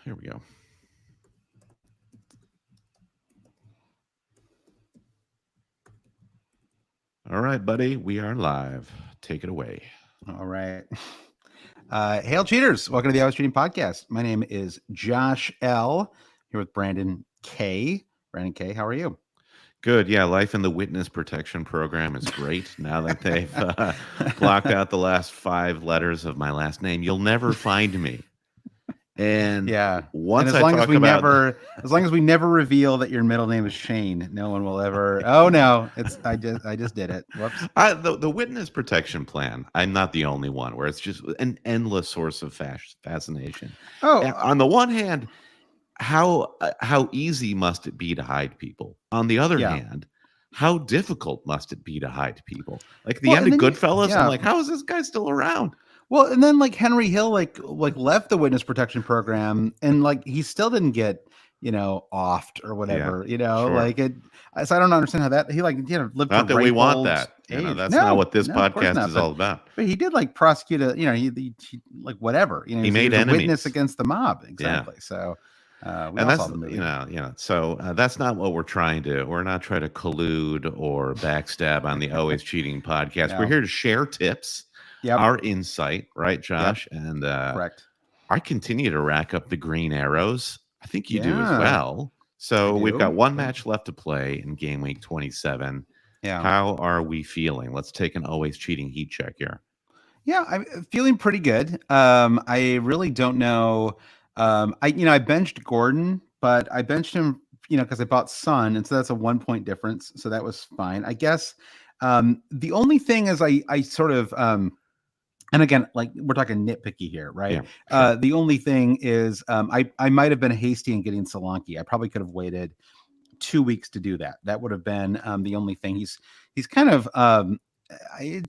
Here we go. All right, buddy. We are live. Take it away. All right. Hail cheaters. Welcome to the Always Cheating Podcast. My name is Josh L. Here with Brandon K. Brandon K., how are you? Good. Yeah, life in the witness protection program is great. Now that they've blocked out the last 5 letters of my last name, you'll never find me. And yeah, once and as long as we never reveal that your middle name is Shane, no one will ever. Oh no, I just did it. Whoops. The witness protection plan. I'm not the only one where it's just an endless source of fascination. Oh, and on the one hand, how easy must it be to hide people? On the other hand, how difficult must it be to hide people? Like at the end of Goodfellas, I'm like, how is this guy still around? Well, and then like Henry Hill like left the witness protection program, and like he still didn't get offed or whatever. Sure. Like it. So I don't understand how that he lived. Not that we want that. That's not what this podcast is all about. But he did like prosecute he like whatever. He made enemies. A witness against the mob. Exactly. Yeah. So. And that's so that's not what we're trying to. We're not trying to collude or backstab on the Always Cheating Podcast. No. We're here to share tips, our insight, right, Josh? Yep. And correct. I continue to rack up the green arrows. I think you do as well. So we've got one match left to play in game week 27. Yeah. How are we feeling? Let's take an Always Cheating heat check here. Yeah, I'm feeling pretty good. I really don't know. I benched Gordon, but I benched him, because I bought Son, and so that's a 1 point difference. So that was fine, I guess. The only thing is I sort of, and again, like we're talking nitpicky here, right? Yeah, sure. The only thing is I might have been hasty in getting Solanke. I probably could have waited 2 weeks to do that. That would have been the only thing. He's kind of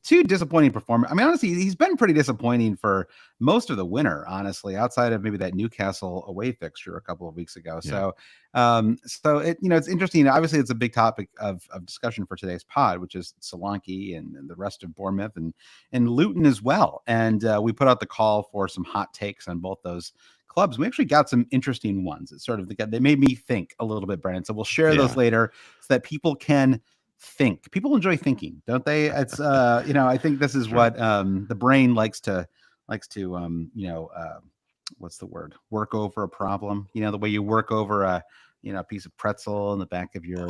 too disappointing performance. I mean, honestly, he's been pretty disappointing for most of the winter, honestly, outside of maybe that Newcastle away fixture a couple of weeks ago. Yeah. So it's interesting. Obviously, it's a big topic of discussion for today's pod, which is Solanke and the rest of Bournemouth and Luton as well. And we put out the call for some hot takes on both those clubs. We actually got some interesting ones. It's sort of they made me think a little bit, Brandon. So we'll share those later so that people can think. People enjoy thinking, don't they? It's I think this is what the brain likes to what's the word, work over a problem, the way you work over a piece of pretzel in the back of your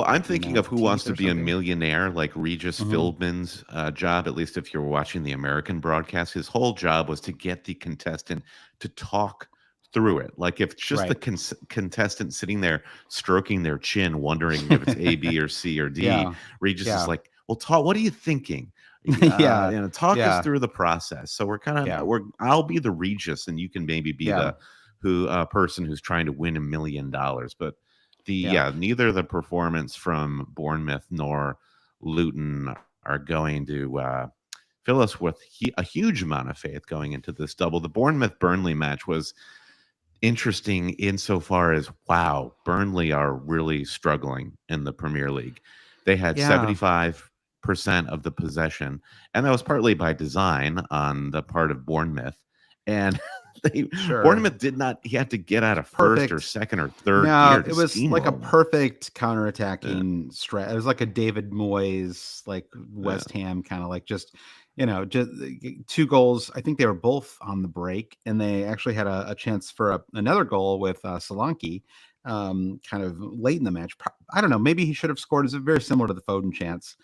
I'm thinking of Who Wants to Be a Millionaire, like Regis Philbin's job, at least if you're watching the American broadcast. His whole job was to get the contestant to talk through it. Like if just the contestant sitting there stroking their chin, wondering if it's A, B, or C, or D, Regis is like, well, what are you thinking? Talk us through the process. So we're kind of, I'll be the Regis and you can maybe be the person who's trying to win $1 million. But neither the performance from Bournemouth nor Luton are going to fill us with a huge amount of faith going into this double. The Bournemouth-Burnley match was interesting insofar as, Burnley are really struggling in the Premier League. They had 75% of the possession, and that was partly by design on the part of Bournemouth. And Bournemouth did not. He had to get out of first or second or third. No, it was like a perfect counterattacking strat. It was like a David Moyes, like West Ham kind of like just 2 goals. I think they were both on the break, and they actually had a chance for another goal with Solanke kind of late in the match. I don't know. Maybe he should have scored. It's very similar to the Foden chance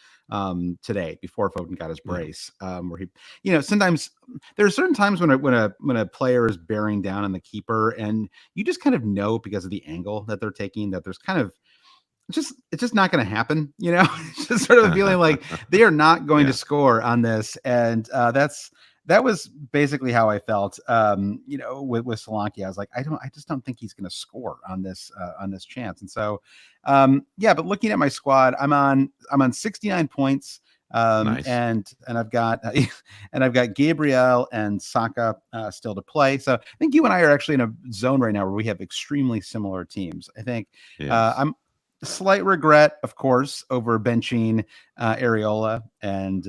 today before Foden got his brace, where he, sometimes there are certain times when a player is bearing down on the keeper, and you just kind of know because of the angle that they're taking that there's kind of it's just not going to happen. It's just sort of a feeling like they are not going to score on this. And that was basically how I felt, with Solanke. I was like, I just don't think he's going to score on this chance. And so, but looking at my squad, I'm on 69 points. Nice. and I've got Gabriel and Saka still to play. So I think you and I are actually in a zone right now where we have extremely similar teams. I think slight regret, of course, over benching Areola, and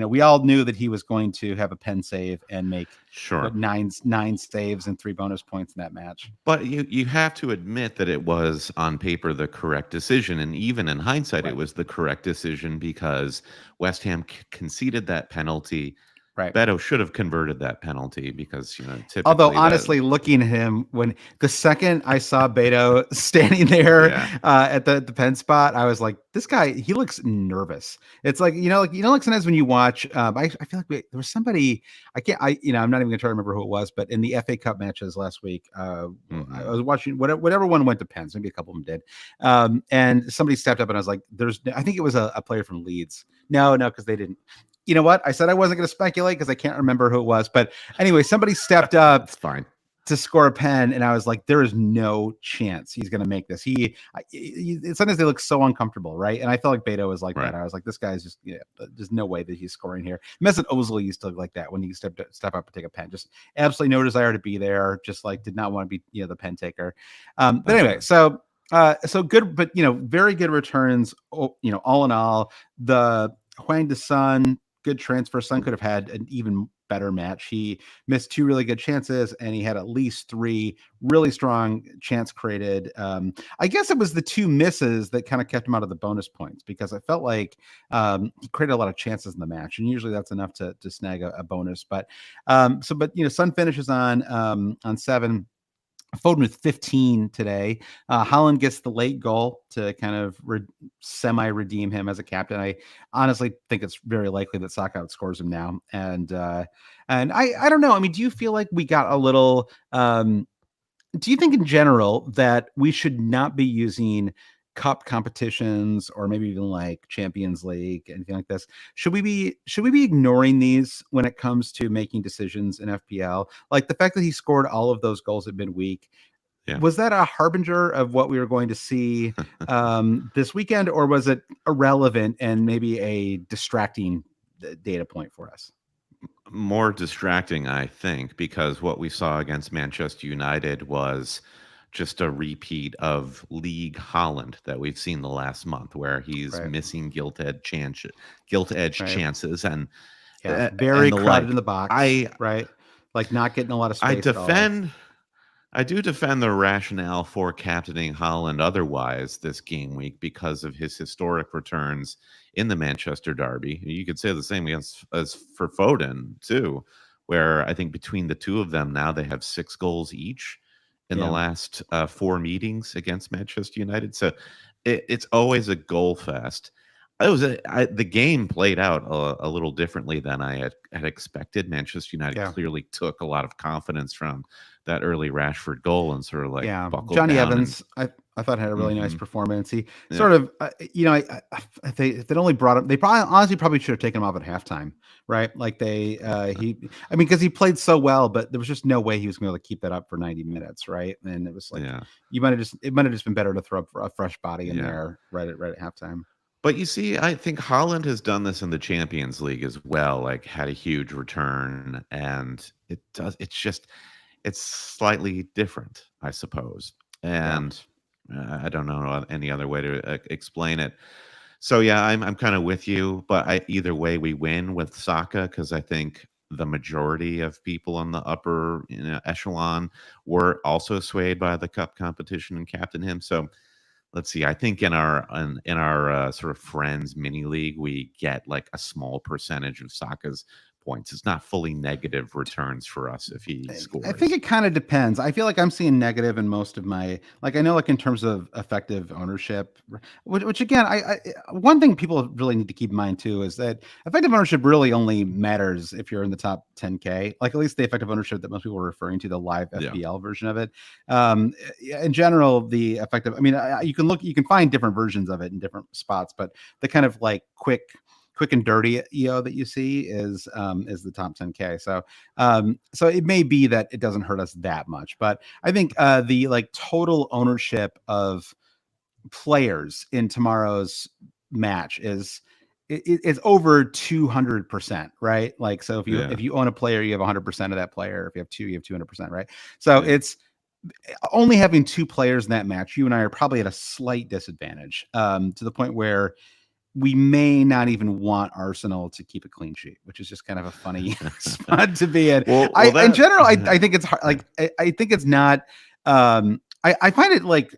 we all knew that he was going to have a pen save and make Sure. nine saves and 3 bonus points in that match. But you have to admit that it was on paper the correct decision, and even in hindsight, it Right. was the correct decision because West Ham conceded that penalty. Right. Beto should have converted that penalty because Although typically honestly, looking at him, when the second I saw Beto standing there at the pen spot, I was like, this guy, he looks nervous. It's like like sometimes when you watch, I feel like there was somebody I'm not even gonna try to remember who it was, but in the FA Cup matches last week, I was watching whatever one went to pens, maybe a couple of them did, and somebody stepped up and I was like, I think it was a player from Leeds. No, because they didn't. You know what? I said I wasn't going to speculate because I can't remember who it was. But anyway, somebody stepped up. It's fine. To score a pen, and I was like, there is no chance he's going to make this. Sometimes they look so uncomfortable, right? And I felt like Beto was like that. I was like, this guy's just, there's no way that he's scoring here. Mesut Ozil used to look like that when he step up and take a pen. Just absolutely no desire to be there. Just like did not want to be, the pen taker. But anyway, so good, but very good returns. All in all, the Hwang to Son. Good transfer. Son could have had an even better match. He missed 2 really good chances, and he had at least 3 really strong chance created. I guess it was the 2 misses that kind of kept him out of the bonus points because I felt like he created a lot of chances in the match, and usually that's enough to snag a bonus. But Son finishes on 7. Foden with 15 today. Haaland gets the late goal to kind of semi-redeem him as a captain. I honestly think it's very likely that Saka outscores him now. And I don't know. I mean, do you feel like we got a little? Do you think in general that we should not be using cup competitions or maybe even like Champions League, anything like this? Should we be ignoring these when it comes to making decisions in FPL? Like the fact that he scored all of those goals at midweek, was that a harbinger of what we were going to see this weekend, or was it irrelevant and maybe a distracting data point for us? More distracting, I think, because what we saw against Manchester United was just a repeat of League Haaland that we've seen the last month, where he's missing gilt-edged chances and very crowded in the box. Like not getting a lot of space. I do defend the rationale for captaining Haaland otherwise this game week because of his historic returns in the Manchester derby. You could say the same as for Foden too, where I think between the two of them now they have 6 goals each in the last 4 meetings against Manchester United. So it's always a goal fest. The game played out a little differently than I had expected. Manchester United clearly took a lot of confidence from that early Rashford goal and sort of like buckled Johnny down. Evans, I thought had a really nice performance. He sort of, if they'd only brought him, they probably should have taken him off at halftime, right? Like because he played so well, but there was just no way he was going to keep that up for 90 minutes, right? And it was like it might have just been better to throw a fresh body in there right at halftime. But you see, I think Haaland has done this in the Champions League as well, like had a huge return, and it's slightly different, I suppose. And I don't know any other way to explain it. So yeah, I'm kind of with you, but either way we win with Saka because I think the majority of people on the upper echelon were also swayed by the cup competition and captain him. So let's see. I think in our sort of friends mini league, we get like a small percentage of Saka's points. It's not fully negative returns for us if he scores. I think it kind of depends. I feel like I'm seeing negative in most of my, like I know like in terms of effective ownership, which again, I one thing people really need to keep in mind too is that effective ownership really only matters if you're in the top 10K, like at least the effective ownership that most people are referring to, the live FPL version of it. In general, the effective, I mean, you can find different versions of it in different spots, but the kind of like quick and dirty EO that you see is the top 10K. So it may be that it doesn't hurt us that much, but I think the like total ownership of players in tomorrow's match is over 200%, right? Like, so if you own a player, you have 100% of that player. If you have 2, you have 200%, right? So only having two players in that match, you and I are probably at a slight disadvantage, to the point where we may not even want Arsenal to keep a clean sheet, which is just kind of a funny spot to be in. In general, I think it's hard, like I think it's not. I find it like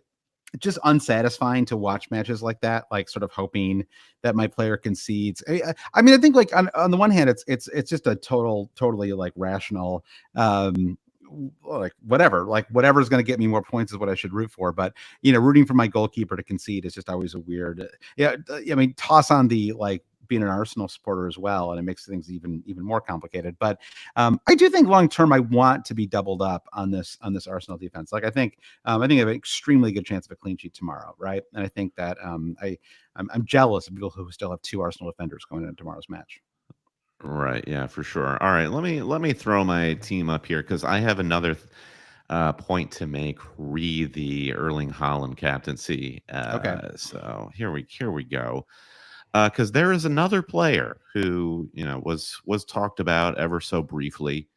just unsatisfying to watch matches like that, like sort of hoping that my player concedes. I mean, I think like on the one hand, it's just a totally like rational, like whatever's going to get me more points is what I should root for. But rooting for my goalkeeper to concede is just always a weird. Yeah, I mean, toss on the like being an Arsenal supporter as well, and it makes things even more complicated. But I do think long term, I want to be doubled up on this Arsenal defense. Like I think I have an extremely good chance of a clean sheet tomorrow, right? And I think that I'm jealous of people who still have two Arsenal defenders going into tomorrow's match. Right. Yeah, for sure. All right. Let me throw my team up here because I have another point to make re the Erling Haaland captaincy. Okay. So here we go. Because there is another player who was talked about ever so briefly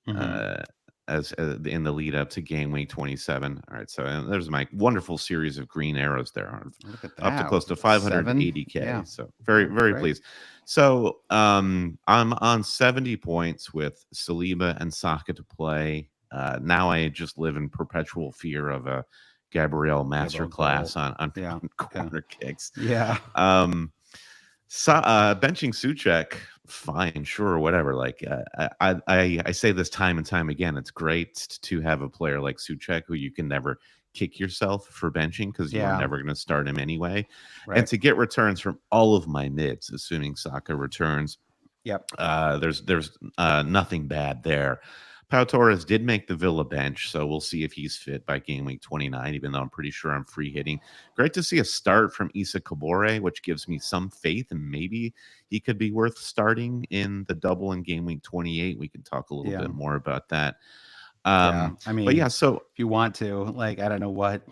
Mm-hmm. as in the lead up to game week 27. All right, so there's my wonderful series of green arrows there, Look at that. up to close to 7. 580k. Yeah. So very Great. pleased. So I'm on 70 points with Saliba and Saka to play. Now I just live in perpetual fear of a Gabriel masterclass on corner kicks. Yeah. Benching Suchek, fine, sure, whatever. Like I say this time and time again, it's great to have a player like Suchek who you can never kick yourself for benching because you're never going to start him anyway, and to get returns from all of my mids, assuming Saka returns. Yep. There's nothing bad there. Pau Torres did make the Villa bench, so we'll see if he's fit by game week 29, even though I'm pretty sure I'm free hitting. Great to see a start from Issa Kabore, which gives me some faith, and maybe he could be worth starting in the double in game week 28. We can talk a little bit more about that. I mean, but yeah, so if you want to, like, I don't know what.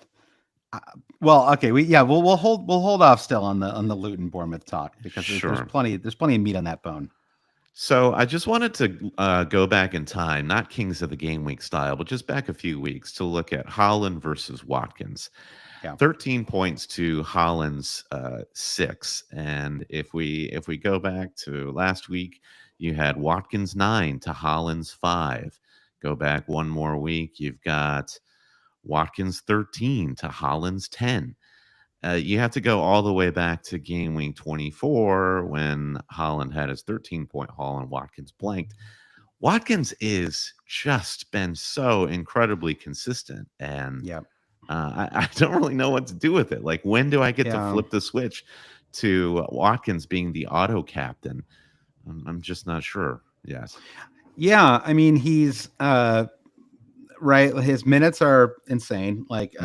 Well, okay, we'll hold off still on the Luton Bournemouth talk because there's plenty of meat on that bone. So I just wanted to go back in time, not Kings of the Game Week style, but just back a few weeks to look at Haaland versus Watkins. Yeah. 13 points to Haaland's 6. And if we go back to last week, you had Watkins 9 to Haaland's 5. Go back one more week, you've got Watkins 13 to Haaland's 10. You have to go all the way back to game week 24 when Haaland had his 13-point haul and Watkins blanked. Watkins is just been so incredibly consistent, and I don't really know what to do with it. Like, when do I get to flip the switch to Watkins being the auto captain? I'm just not sure. Yes. Yeah, I mean, he's right. His minutes are insane. Like,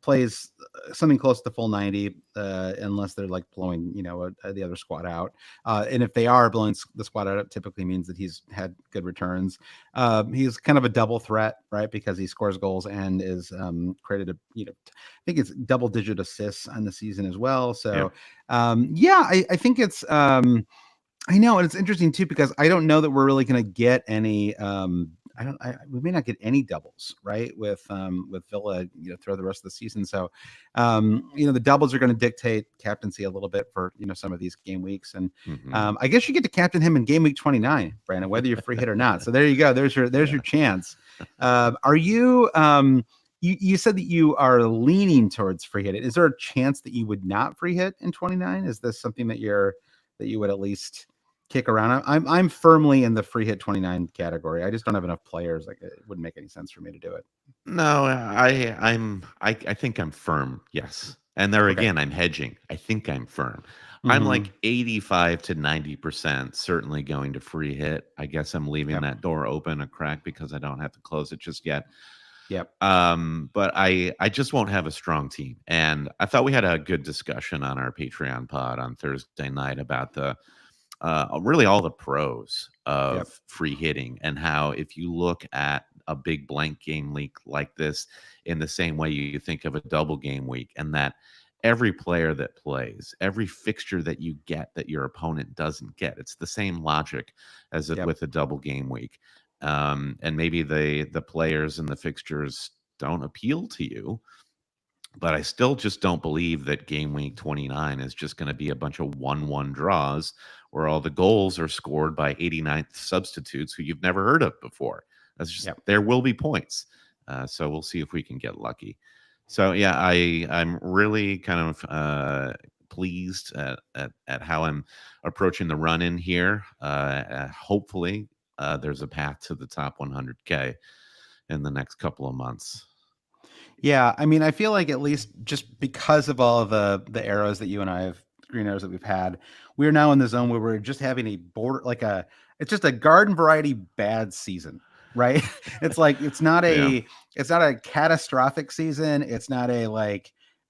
plays something close to full 90, unless they're like blowing, the other squad out. And if they are blowing the squad out, it typically means that he's had good returns. He's kind of a double threat, right? Because he scores goals and is created I think it's double-digit assists on the season as well. So, I think it's. I know, and it's interesting too because I don't know that we're really going to get any. We may not get any doubles, right? With Villa, throughout the rest of the season. So, the doubles are going to dictate captaincy a little bit for some of these game weeks, and I guess you get to captain him in game week 29, Brandon, whether you're free hit or not. So there you go. There's your chance. Are you? You said that you are leaning towards free hit. Is there a chance that you would not free hit in 29? Is this something that you would at least kick around? I'm firmly in the free hit 29 category. I just don't have enough players. Like, it wouldn't make any sense for me to do it. No, I think I'm firm. Yes. And there again, I'm hedging. I think I'm firm. I'm like 85 to 90% certainly going to free hit. I guess I'm leaving that door open a crack because I don't have to close it just yet. Yep. But I just won't have a strong team. And I thought we had a good discussion on our Patreon pod on Thursday night about the really all the pros of free hitting, and how if you look at a big blank game week like this in the same way you think of a double game week, and that every player that plays, every fixture that you get that your opponent doesn't get, it's the same logic as with a double game week. and maybe the players and the fixtures don't appeal to you. But I still just don't believe that game week 29 is just going to be a bunch of 1-1 draws where all the goals are scored by 89th substitutes who you've never heard of before. That's just There will be points. So we'll see if we can get lucky. So yeah, I'm really kind of pleased at how I'm approaching the run in here. Hopefully, there's a path to the top 100K in the next couple of months. Yeah, I mean, I feel like at least just because of all of the arrows that you and I have, green arrows that we've had, we are now in the zone where we're just having a border, it's just a garden variety bad season, right? It's like it's not a catastrophic season. It's not a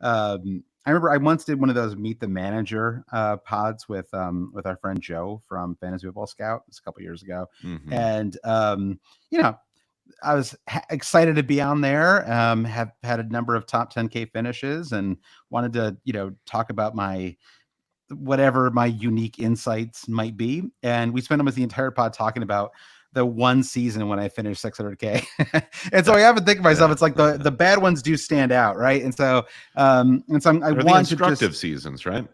I remember I once did one of those meet the manager pods with our friend Joe from Fantasy Football Scout. It's a couple years ago, and I was excited to be on there. Have had a number of top 10K finishes and wanted to, talk about whatever my unique insights might be. And we spent almost the entire pod talking about the one season when I finished 600K. And so I have to think to myself, it's like the bad ones do stand out, right? And so, I want to instructive seasons, right?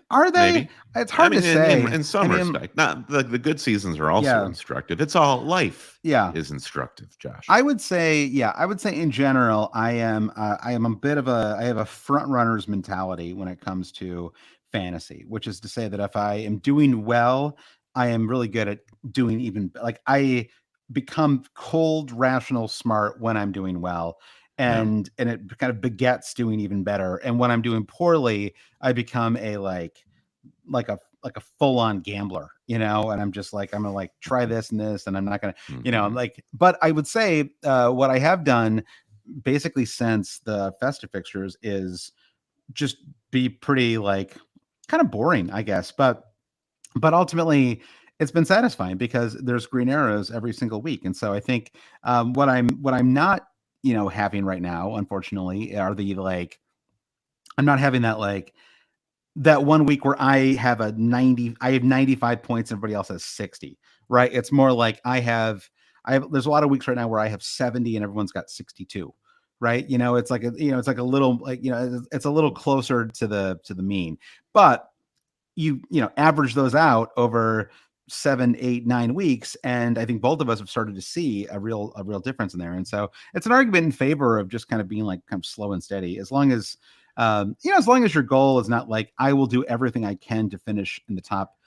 Are they? Maybe. It's hard to say. In some respect, not the good seasons are also instructive. It's all life. Is instructive, Josh. I would say in general, I am I have a front runner's mentality when it comes to fantasy, which is to say that if I am doing well, I am really good at doing even I become cold, rational, smart when I'm doing well. And it kind of begets doing even better. And when I'm doing poorly, I become a full-on gambler, and I'm just like, I'm gonna try this and this, and I'm not gonna, but I would say what I have done basically since the festive fixtures is just be pretty kind of boring, I guess. But ultimately it's been satisfying because there's green arrows every single week. And so I think what I'm not having right now, unfortunately, are I'm not having that 1 week where I have 95 points and everybody else has 60, right? It's more like there's a lot of weeks right now where I have 70 and everyone's got 62, right? It's like a little it's a little closer to the mean, but you average those out over 7, 8, 9 weeks, and I think both of us have started to see a real difference in there. And so it's an argument in favor of just kind of being kind of slow and steady, as long as as long as your goal is not I will do everything I can to finish in the top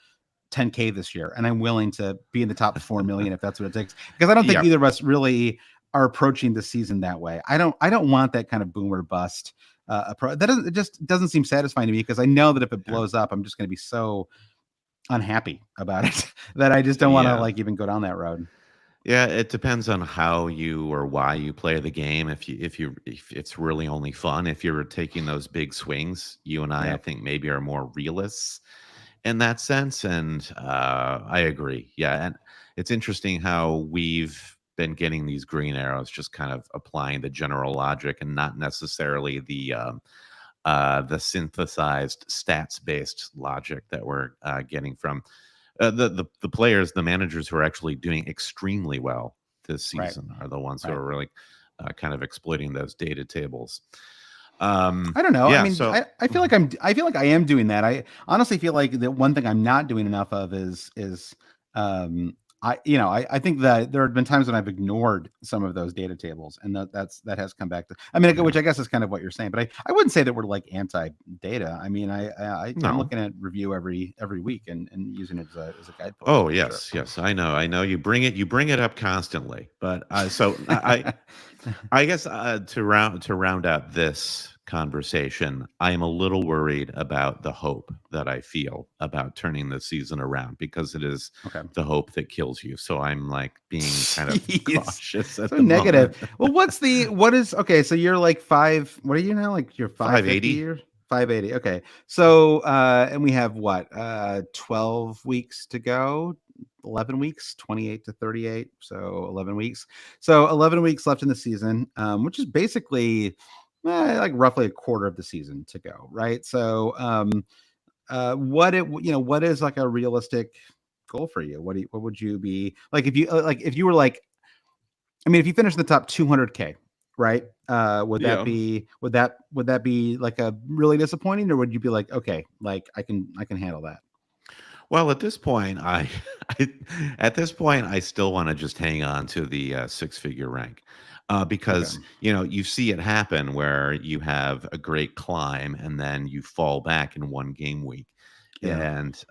10K this year, and I'm willing to be in the top 4 million if that's what it takes, because I don't think either of us really are approaching the season that way. I don't want that kind of boomer bust approach. It just doesn't seem satisfying to me, because I know that if it blows up, I'm just going to be so unhappy about it that I just don't want to even go down that road. Yeah, it depends on how you or why you play the game. If it's really only fun, if you're taking those big swings, you and I think maybe are more realists in that sense. And I agree. Yeah, and it's interesting how we've been getting these green arrows, just kind of applying the general logic and not necessarily the synthesized stats-based logic that we're getting from the players, the managers who are actually doing extremely well this season are the ones who are really kind of exploiting those data tables. I don't know. I mean, I feel like I am doing that. I honestly feel like the one thing I'm not doing enough of is I think that there have been times when I've ignored some of those data tables, and that has come back to, which I guess is kind of what you're saying, but I wouldn't say that we're anti-data. I mean, I'm looking at review every week and using it as a guidepost. Oh, yes. I know. You bring it up constantly, but so I guess to round out this conversation, I am a little worried about the hope that I feel about turning the season around, because it is the hope that kills you. So I'm being kind of cautious at the negative moment. Well, so you're 5, what are you now? You're 580? 580. Okay. So and we have 12 weeks to go. 11 weeks, 28 to 38. So 11 weeks. So 11 weeks left in the season, which is basically roughly a quarter of the season to go, right? So what is a realistic goal for you? What would you be like if you were like, I mean, if you finish in the top 200K, right? Would that Yeah. be would that be like a really disappointing, or would you be like, okay, like I can handle that? Well, at this point, I at this point, I still want to just hang on to the six-figure rank, Okay. because you see it happen where you have a great climb and then you fall back in one game week, Yeah. and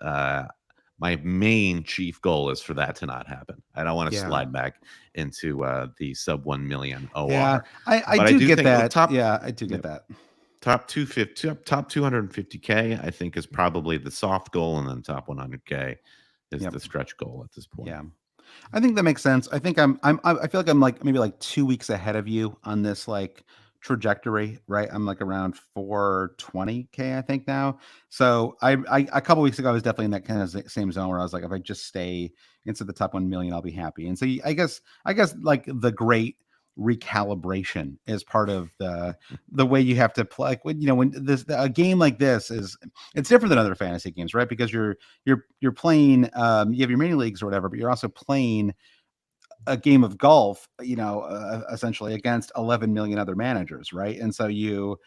my main chief goal is for that to not happen. I don't want to Yeah. slide back into the sub 1 million Yeah. OR, I but I do do get think that. Yeah, I do yeah, get that. top 250, top 250K, I think is probably the soft goal, and then top 100K is Yep. the stretch goal at this point. Yeah. I think that makes sense. I think I feel like I'm like maybe like 2 weeks ahead of you on this like trajectory, right? I'm like around 420K, I think now. So I a couple weeks ago I was definitely in that kind of same zone where I was like, if I just stay into the top 1 million, I'll be happy. And so I guess like the great recalibration is part of the way you have to play. Like when this a game like this is, it's different than other fantasy games, right? Because you're playing, you have your mini leagues or whatever, but you're also playing a game of golf, essentially against 11 million other managers, right? And so your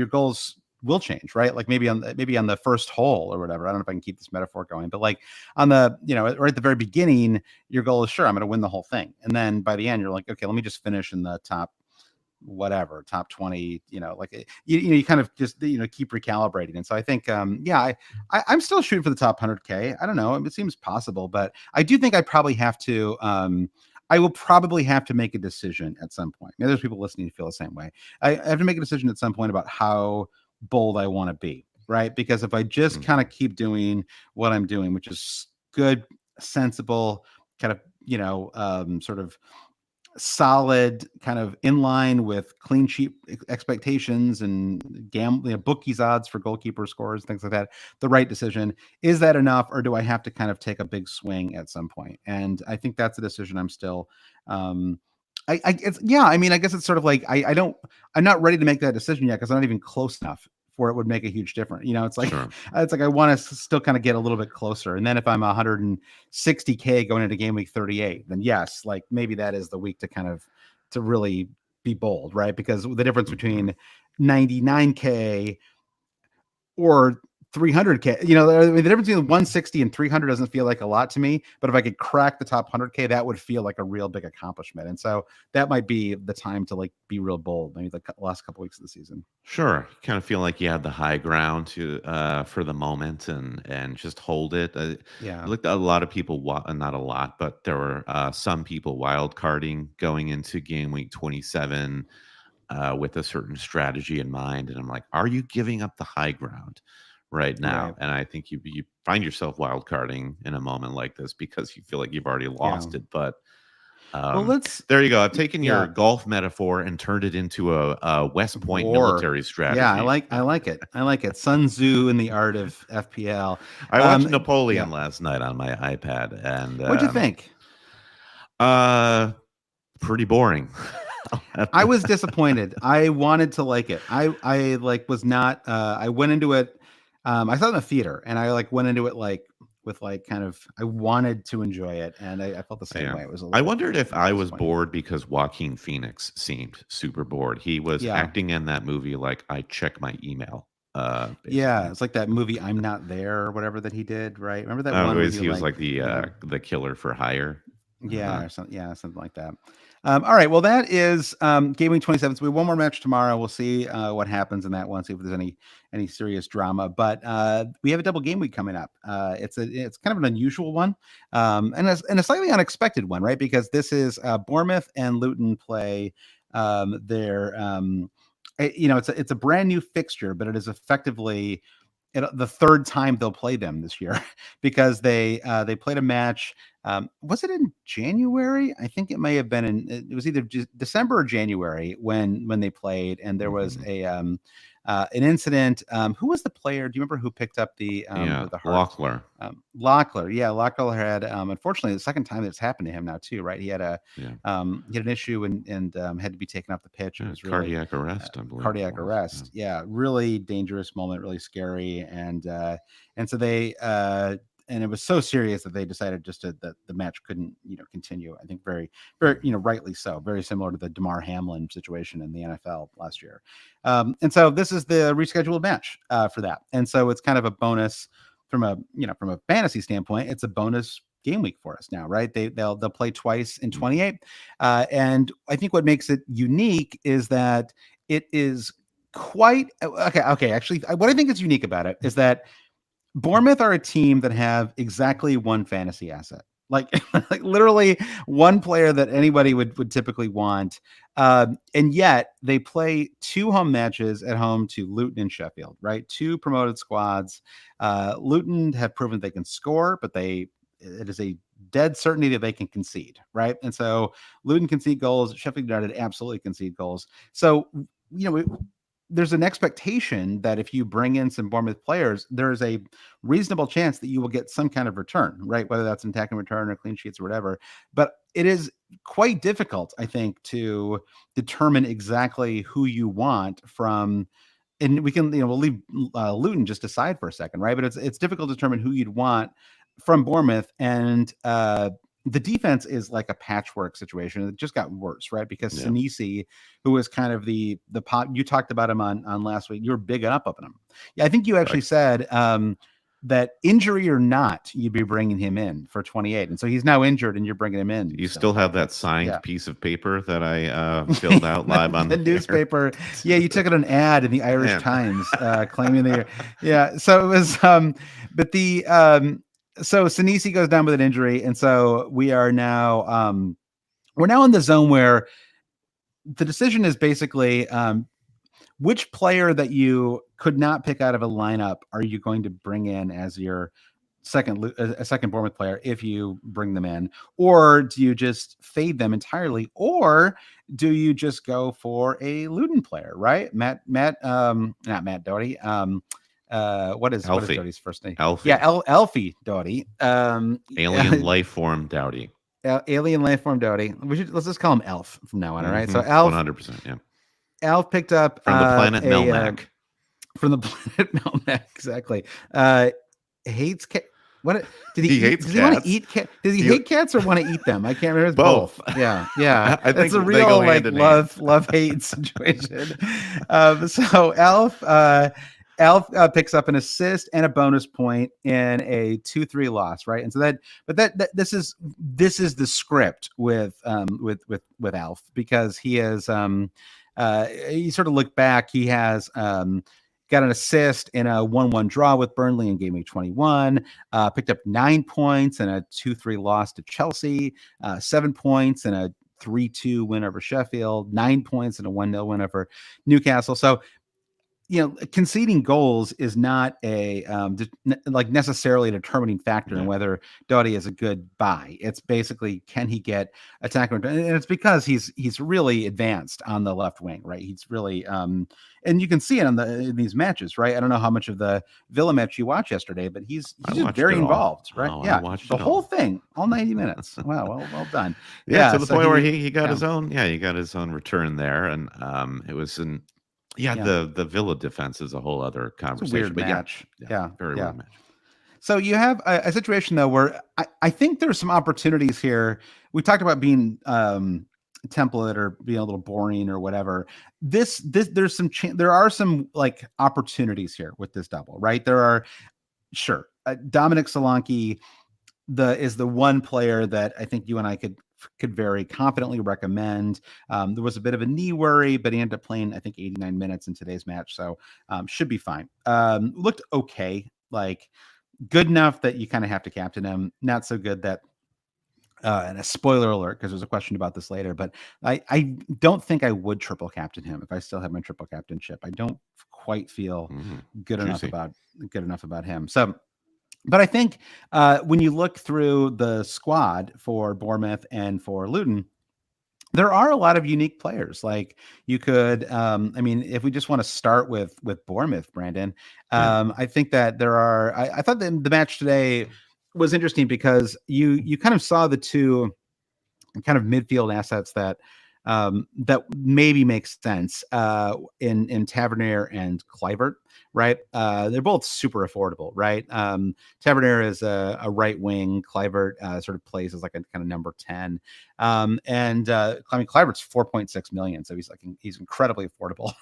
goals will change, right? Like maybe on the first hole or whatever. I don't know if I can keep this metaphor going, but like on the right at the very beginning, your goal is sure I'm going to win the whole thing, and then by the end you're like, okay, let me just finish in the top whatever top 20, like you kind of just keep recalibrating. And so I think yeah, I'm still shooting for the top 100K. I don't know, it seems possible, but I do think I will probably have to make a decision at some point. Maybe there's people listening who feel the same way. I have to make a decision at some point about how bold I want to be, right? Because if I just kind Mhm. of keep doing what I'm doing, which is good, sensible, kind of sort of solid, kind of in line with clean sheet expectations and bookies odds for goalkeeper scores, things like that, the right decision. Is that enough, or do I have to kind of take a big swing at some point? And I think that's a decision I'm still. Um, it's yeah. I mean, I guess it's sort of like I'm not ready to make that decision yet because I'm not even close enough for it would make a huge difference. Sure. It's like I want to still kind of get a little bit closer. And then if I'm 160K going into game week 38, then yes, like maybe that is the week to really be bold, right? Because the difference Mhm. between 99K or 300K, I mean, the difference between 160 and 300 doesn't feel like a lot to me, but if I could crack the top 100K, that would feel like a real big accomplishment. And so that might be the time to like be real bold, maybe the last couple weeks of the season. Sure. Kind of feel like you had the high ground to for the moment, and just hold it. I Yeah. looked at a lot of people, not a lot, but there were some people wild carding going into game week 27 with a certain strategy in mind, and I'm like, are you giving up the high ground right now? Right. And I think you find yourself wild carding in a moment like this because you feel like you've already Yeah. lost it, but Well, let's, there you go. I've taken your yeah, golf metaphor and turned it into a West Point war. military Yeah, strategy. I like it. I like it. Sun Tzu and the art of FPL. I watched Yeah. Napoleon last night on my iPad, and What'd you think? uh, pretty boring. I was disappointed. I wanted to like it. I like was not I went into it, I saw it in the theater, and I like went into it like with like kind of I wanted to enjoy it, and I felt the same Yeah. way. It was a I little bit wondered if I was disappointing. bored because Joaquin Phoenix seemed super bored. He was Yeah. acting in that movie like I check my email, Yeah, basically. it's like that movie I'm Not There or whatever that he did, right? Remember that one where Was he he was like, like the killer for hire? yeah, or something, yeah, something like that. All right, well, that is Gaming 27. So we have one more match tomorrow. We'll see what happens in that one. See if there's any serious drama. But we have a double game week coming up. It's kind of an unusual one, and a slightly unexpected one, right? Because this is Bournemouth and Luton play their it's a brand new fixture, but it is effectively the third time they'll play them this year because they played a match. Was it in January? I think it may have been it was either December or January when they played, and there was Mhm. an incident. Who was the player? Do you remember who picked up Yeah, the heart? Locklear. Locklear. Yeah, Locklear had unfortunately the second time that's happened to him now too, right? Yeah. He had an issue and had to be taken off the pitch. It Yeah, was really cardiac arrest, I believe it cardiac was. Yeah. arrest. Yeah, really dangerous moment, really scary. And so they it was so serious that they decided that the match couldn't, continue. I think very, very, rightly so. Very similar to the Damar Hamlin situation in the NFL last year. And so this is the rescheduled match for that. And so it's kind of a bonus from a fantasy standpoint. It's a bonus game week for us now, right? They'll play twice in 28. And I think what makes it unique is that it is quite okay. Actually, what I think is unique about it is that Bournemouth are a team that have exactly one fantasy asset, like literally one player that anybody would typically want. And yet they play 2 home matches at home to Luton and Sheffield, right? 2 promoted squads. Luton have proven they can score, but it is a dead certainty that they can concede, right? And so Luton concede goals, Sheffield United absolutely concede goals. So, there's an expectation that if you bring in some Bournemouth players, there is a reasonable chance that you will get some kind of return, right? Whether that's an attacking return or clean sheets or whatever. But it is quite difficult, I think, to determine exactly who you want from. And we can, we'll leave Luton just aside for a second, right? But it's difficult to determine who you'd want from Bournemouth. And the defense is like a patchwork situation. It just got worse, right? Because Sinisi, who was kind of the pop, you talked about him on last week. You were big up on him. Yeah, I think you actually said that injury or not, you'd be bringing him in for 28. And so he's now injured and you're bringing him in. You still have that signed piece of paper that I filled out live on the newspaper. Yeah, you took it an ad in the Irish Times claiming that so it was so Sinisi goes down with an injury, and so we are now in the zone where the decision is basically which player that you could not pick out of a lineup are you going to bring in as your second Bournemouth player if you bring them in, or do you just fade them entirely, or do you just go for a Luton player, right? Not Matt Doherty. What is Doty's first name? Alfie. Yeah, Alfie Doughty. Alien life form Doughty. Alien life form Doughty. Let's just call him Elf from now on. All right. So Elf, 100%. Yeah. Elf picked up from the planet Melmac. From the planet Melmac, exactly. Hates cat. What did he hate? Does he want to eat cat? Does he hate cats or want to eat them? I can't remember. It's both. Yeah. I think it's a real like love hate situation. So Alf picks up an assist and a bonus point in a 2-3 loss, right? And so this is the script with Alf, because he is you sort of look back, he has got an assist in a 1-1 draw with Burnley in gameweek 21, picked up 9 points in a 2-3 loss to Chelsea, 7 points in a 3-2 win over Sheffield, 9 points in a 1-0 win over Newcastle. So conceding goals is not a necessarily a determining factor in whether Doughty is a good buy. It's basically, can he get attacker, and it's because he's really advanced on the left wing, right? He's really and you can see it in these matches, right? I don't know how much of the Villa match you watched yesterday, but he's very involved, right? I watched the whole thing, all 90 minutes. Wow, well done. To the point where he got his own. Yeah, he got his own return there, and it was an. The Villa defense is a whole other conversation. It's a weird match. Very weird match. So you have a situation though where I think there's some opportunities here. We talked about being template or being a little boring or whatever. There are some like opportunities here with this double, right? There are Dominic Solanke is the one player that I think you and I could very confidently recommend. There was a bit of a knee worry, but he ended up playing, I think, 89 minutes in today's match. So should be fine. Looked okay, like good enough that you kind of have to captain him. Not so good that, and a spoiler alert, because there's a question about this later, but I don't think I would triple captain him if I still have my triple captainship. I don't quite feel good enough about him. So, but I think when you look through the squad for Bournemouth and for Luton, there are a lot of unique players. Like you could, if we just want to start with Bournemouth, Brandon, I think that there are. I thought the match today was interesting because you kind of saw the two kind of midfield assets that that maybe makes sense in Tavernier and Kluivert, right? They're both super affordable, right? Tavernier is a right wing. Kluivert sort of plays as like a kind of number 10. And I mean, Kluivert's 4.6 million, so he's incredibly affordable.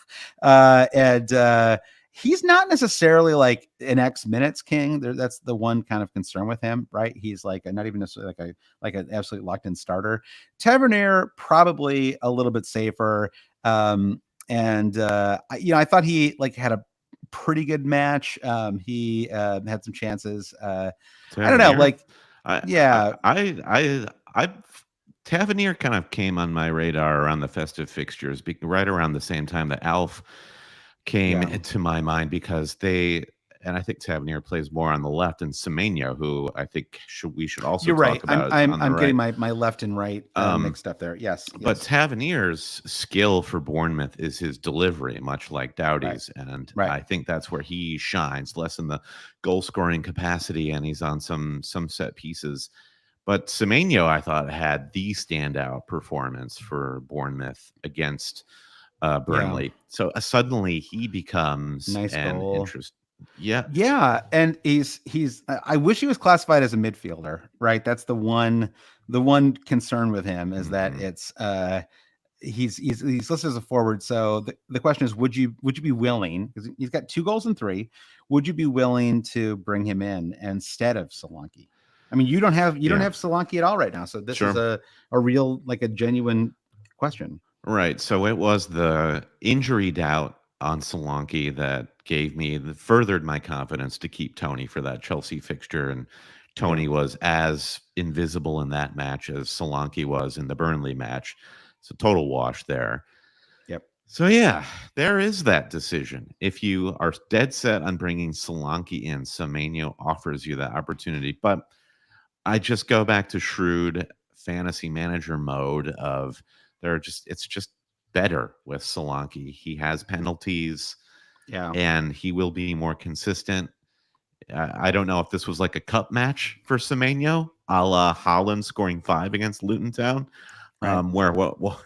And he's not necessarily like an X minutes king. That's the one kind of concern with him, right? He's like not even necessarily like an absolute locked-in starter. Tavernier probably a little bit safer. I thought he like had a pretty good match. He had some chances. I don't know, like yeah. I Tavernier kind of came on my radar around the festive fixtures, right around the same time that Alf came to my mind, because and I think Tavernier plays more on the left, and Semenyo, who I think we should also You're right. talk about. I'm getting my left and right mixed up there. Yes. But Tavernier's skill for Bournemouth is his delivery, much like Doughty's, and I think that's where he shines, less in the goal scoring capacity, and he's on some set pieces. But Semenyo, I thought, had the standout performance for Bournemouth against Burnley. So suddenly he becomes nice an interest. Yeah, and he's. I wish he was classified as a midfielder. Right, that's the one concern with him is that it's he's listed as a forward. So the question is, would you be willing, because he's got 2 goals and 3, would you be willing to bring him in instead of Solanke? I mean, you don't have Solanke at all right now, so this is a real, like a genuine question. Right. So it was the injury doubt on Solanke that furthered my confidence to keep Tony for that Chelsea fixture. And Tony was as invisible in that match as Solanke was in the Burnley match. So total wash there. Yep. So yeah, there is that decision. If you are dead set on bringing Solanke in, Semenyo offers you that opportunity. But I just go back to shrewd fantasy manager mode of it's just better with Solanke. He has penalties, and he will be more consistent. I don't know if this was like a cup match for Semenyo, a la Haaland scoring 5 against Luton Town. Where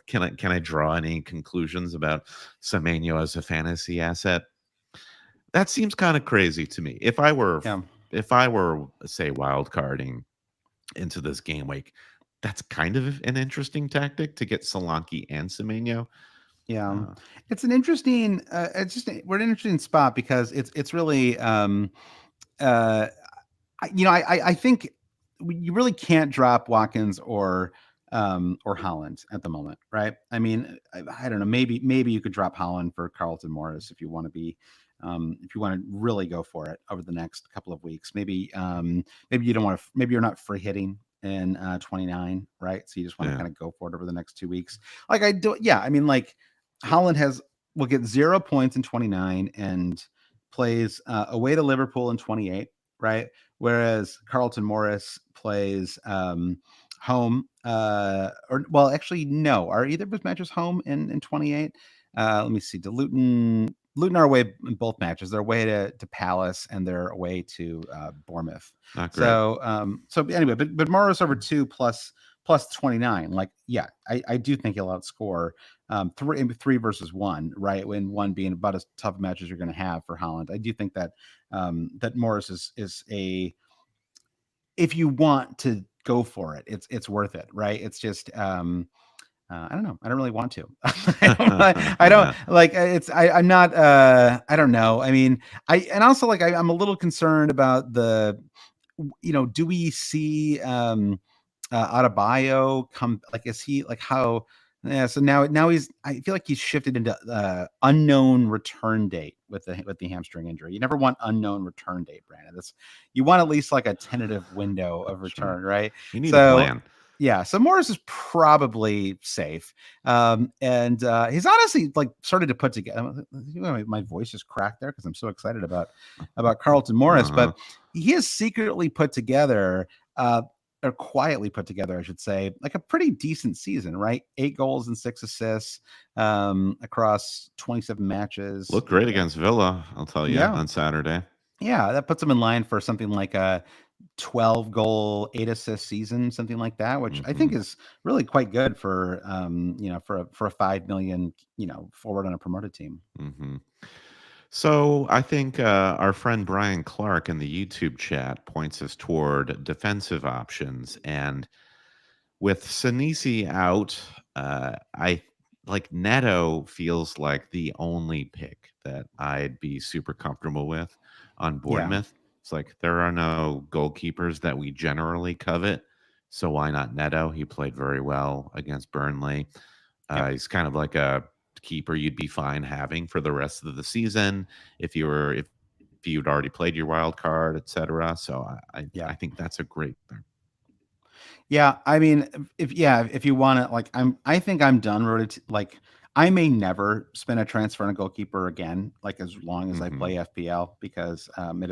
can I draw any conclusions about Semenyo as a fantasy asset? That seems kind of crazy to me. If I were say wild carding into this game week, that's kind of an interesting tactic to get Solanke and Semenyo. Yeah, it's an interesting. We're in an interesting spot because it's really. I think you really can't drop Watkins or Haaland at the moment, right? I mean, I don't know. Maybe you could drop Haaland for Carlton Morris if you want to be. If you want to really go for it over the next couple of weeks, maybe you don't want to. Maybe you're not free hitting in 29, right? So you just want to kind of go for it over the next 2 weeks. Like I do, yeah. I mean, like Haaland will get 0 points in 29 and plays away to Liverpool in 28, right? Whereas Carlton Morris plays home. Actually, no. Are either of his matches home in 28? Let me see. Luton are away in both matches. They're away to Palace and they're away to Bournemouth. So anyway, but Morris over 2 plus 29. Like, yeah, I do think he'll outscore 3 versus 1, right? When 1 being about as tough a match as you're going to have for Haaland. I do think that that Morris is if you want to go for it, it's worth it, right? It's just I don't know. I don't really want to. I don't like it's. I'm not. I don't know. I mean, I'm a little concerned about the. Do we see Adebayo come? Like, is he like how? Yeah. So now he's. I feel like he's shifted into unknown return date with the hamstring injury. You never want unknown return date, Brandon. You want at least like a tentative window of return, right? You need a plan. Yeah, so Morris is probably safe, and he's honestly like started to put together. My voice is cracked there because I'm so excited about Carlton Morris, but he has secretly put together, or quietly put together, I should say, like a pretty decent season, right? 8 goals and 6 assists across 27 matches. Looked great against Villa, I'll tell you, on Saturday. Yeah, that puts him in line for something like a 12 goal, 8 assist season, something like that, which I think Hmm. is really quite good for for a 5 million, forward on a promoted team. Hmm. So I think our friend Brian Clark in the YouTube chat points us toward defensive options, and with Sinisi out, I like Neto feels like the only pick that I'd be super comfortable with on Yeah. Bournemouth. It's like there are no goalkeepers that we generally covet, so why not Neto? He played very well against Burnley. Yep. He's kind of like a keeper you'd be fine having for the rest of the season if you'd already played your wild card, etc. So I Yeah. think that's a great thing. Yeah, I mean, if you want to, like, I think I'm done. Like, I may never spend a transfer on a goalkeeper again, like as long as I Hmm. play FPL, because um,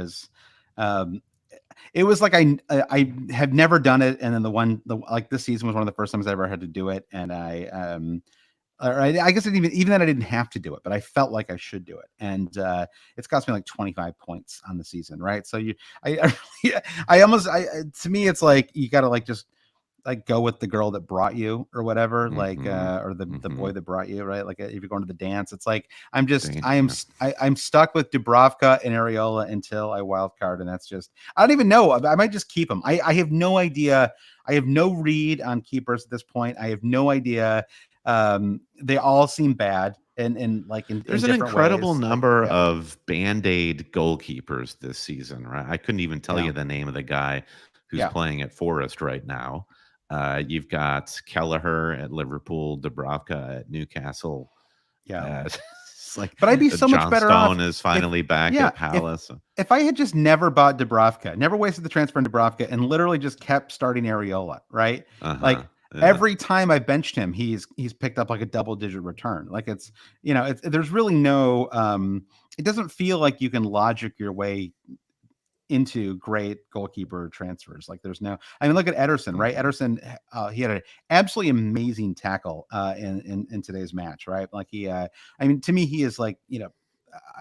it was like I have never done it, and then the like this season was one of the first times I ever had to do it, and I guess it even then I didn't have to do it, but I felt like I should do it, and it's cost me like 25 points on the season, right? So I almost to me it's like you got to like just like go with the girl that brought you or whatever, like Hmm. or the Hmm. boy that brought you, right? Like if you're going to the dance, it's like Yeah. I'm stuck with Dubravka and Areola until I wild card, and that's just I don't even know. I might just keep them. I have no idea. I have no read on keepers at this point. I have no idea. They all seem bad and like in There's an different incredible ways. Like number yeah, of band-aid goalkeepers this season, right? I couldn't even tell yeah, you the name of the guy who's yeah, playing at Forest right now. You've got Kelleher at Liverpool, Dubravka at Newcastle. yeah. It's like But I'd be so much better off Johnstone is if finally back yeah, at Palace. if I had just never bought Dubravka, never wasted the transfer in Dubravka, and literally just kept starting Areola, right? Uh-huh. Like Yeah. every time I benched him, he's picked up like a double digit return. Like it's there's really no it doesn't feel like you can logic your way into great goalkeeper transfers. Like there's no, I mean, look at Ederson, right? Mhm. Ederson, he had an absolutely amazing tackle in today's match, right? Like I mean, to me, he is like,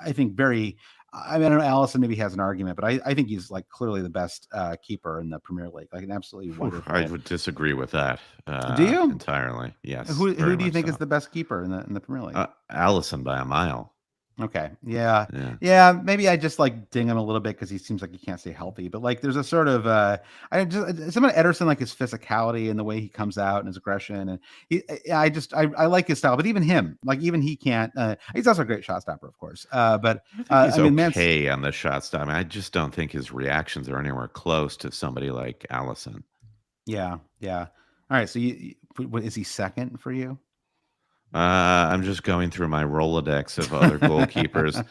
I think very, I mean, I don't know, Allison maybe has an argument, but I think he's like clearly the best keeper in the Premier League, like an absolutely Whew, I wonderful. would disagree with that Do you? entirely. Yes, Who very do you much think is so. the best keeper in the Premier League? Allison by a mile. Okay. Yeah. Yeah. Yeah. Maybe I just like ding him a little bit because he seems like he can't stay healthy. But like, there's a sort of I just some of Ederson, like his physicality and the way he comes out and his aggression, and I like his style. But even him, like even he can't. He's also a great shot stopper, of course. But I think he's I mean, man's okay on the shot stop. I mean, I just don't think his reactions are anywhere close to somebody like Allison. yeah, yeah. All right. So what is he second for you? I'm just going through my Rolodex of other goalkeepers.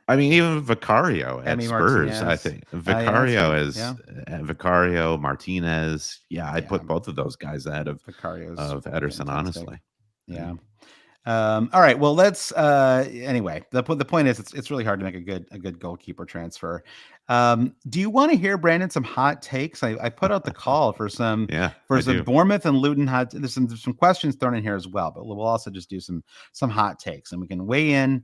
I mean, even Vicario at Emmy Spurs, I Martinez. think Yeah, that's Vicario good. is Yeah, Vicario, Martinez. Yeah, I'd yeah. put both of those guys ahead Vicario's of Ederson, fantastic. honestly. Yeah. Yeah. All right. Well, let's anyway. The point is it's really hard to make a good goalkeeper transfer. Do you want to hear Brandon some hot takes? I put out the call Yeah, I some do. Bournemouth and Luton hot. There's some questions thrown in here as well, but we'll also just do some hot takes and we can weigh in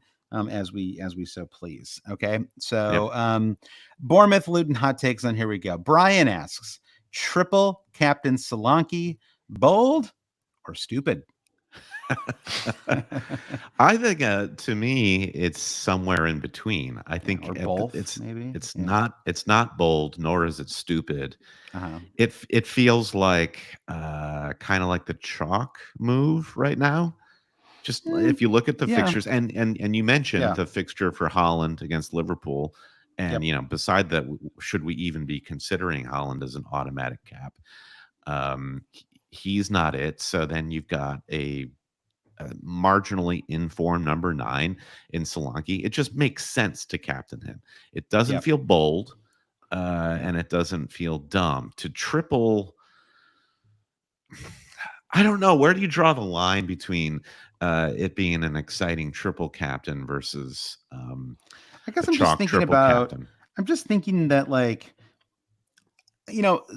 as we so please. Okay. Yep. So Bournemouth Luton hot takes, and here we go. Brian asks, triple captain Solanke, bold or stupid? I think to me it's somewhere in between. I Yeah, think or both, maybe. Yeah. it's not bold nor is it stupid. Uh-huh. It feels like kind of like the chalk move right now. Just Eh, if you look at the yeah. fixtures and you mentioned Yeah. the fixture for Holland against Liverpool, and Yep. beside that, should we even be considering Holland as an automatic cap? He's not it. So then you've got a marginally informed number 9 in Solanke. It just makes sense to captain him. It doesn't Yep. feel bold, Yep. and it doesn't feel dumb. To triple, I don't know. Where do you draw the line between it being an exciting triple captain versus I guess a chalk triple captain? I'm just thinking that like,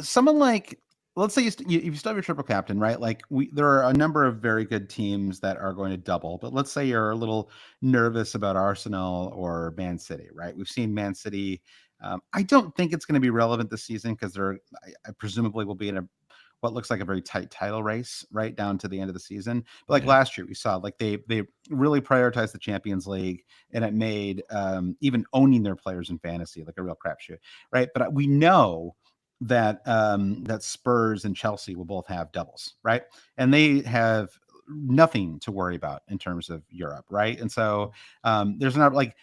someone like, let's say you still have your triple captain, right? Like there are a number of very good teams that are going to double, but let's say you're a little nervous about Arsenal or Man City, right? We've seen Man City I don't think it's going to be relevant this season because I presumably will be in what looks like a very tight title race right down to the end of the season. But like last year, we saw like they really prioritized the Champions League, and it made even owning their players in fantasy like a real crapshoot, right? But we know that that Spurs and Chelsea will both have doubles, right? And they have nothing to worry about in terms of Europe, right? And so there's not like,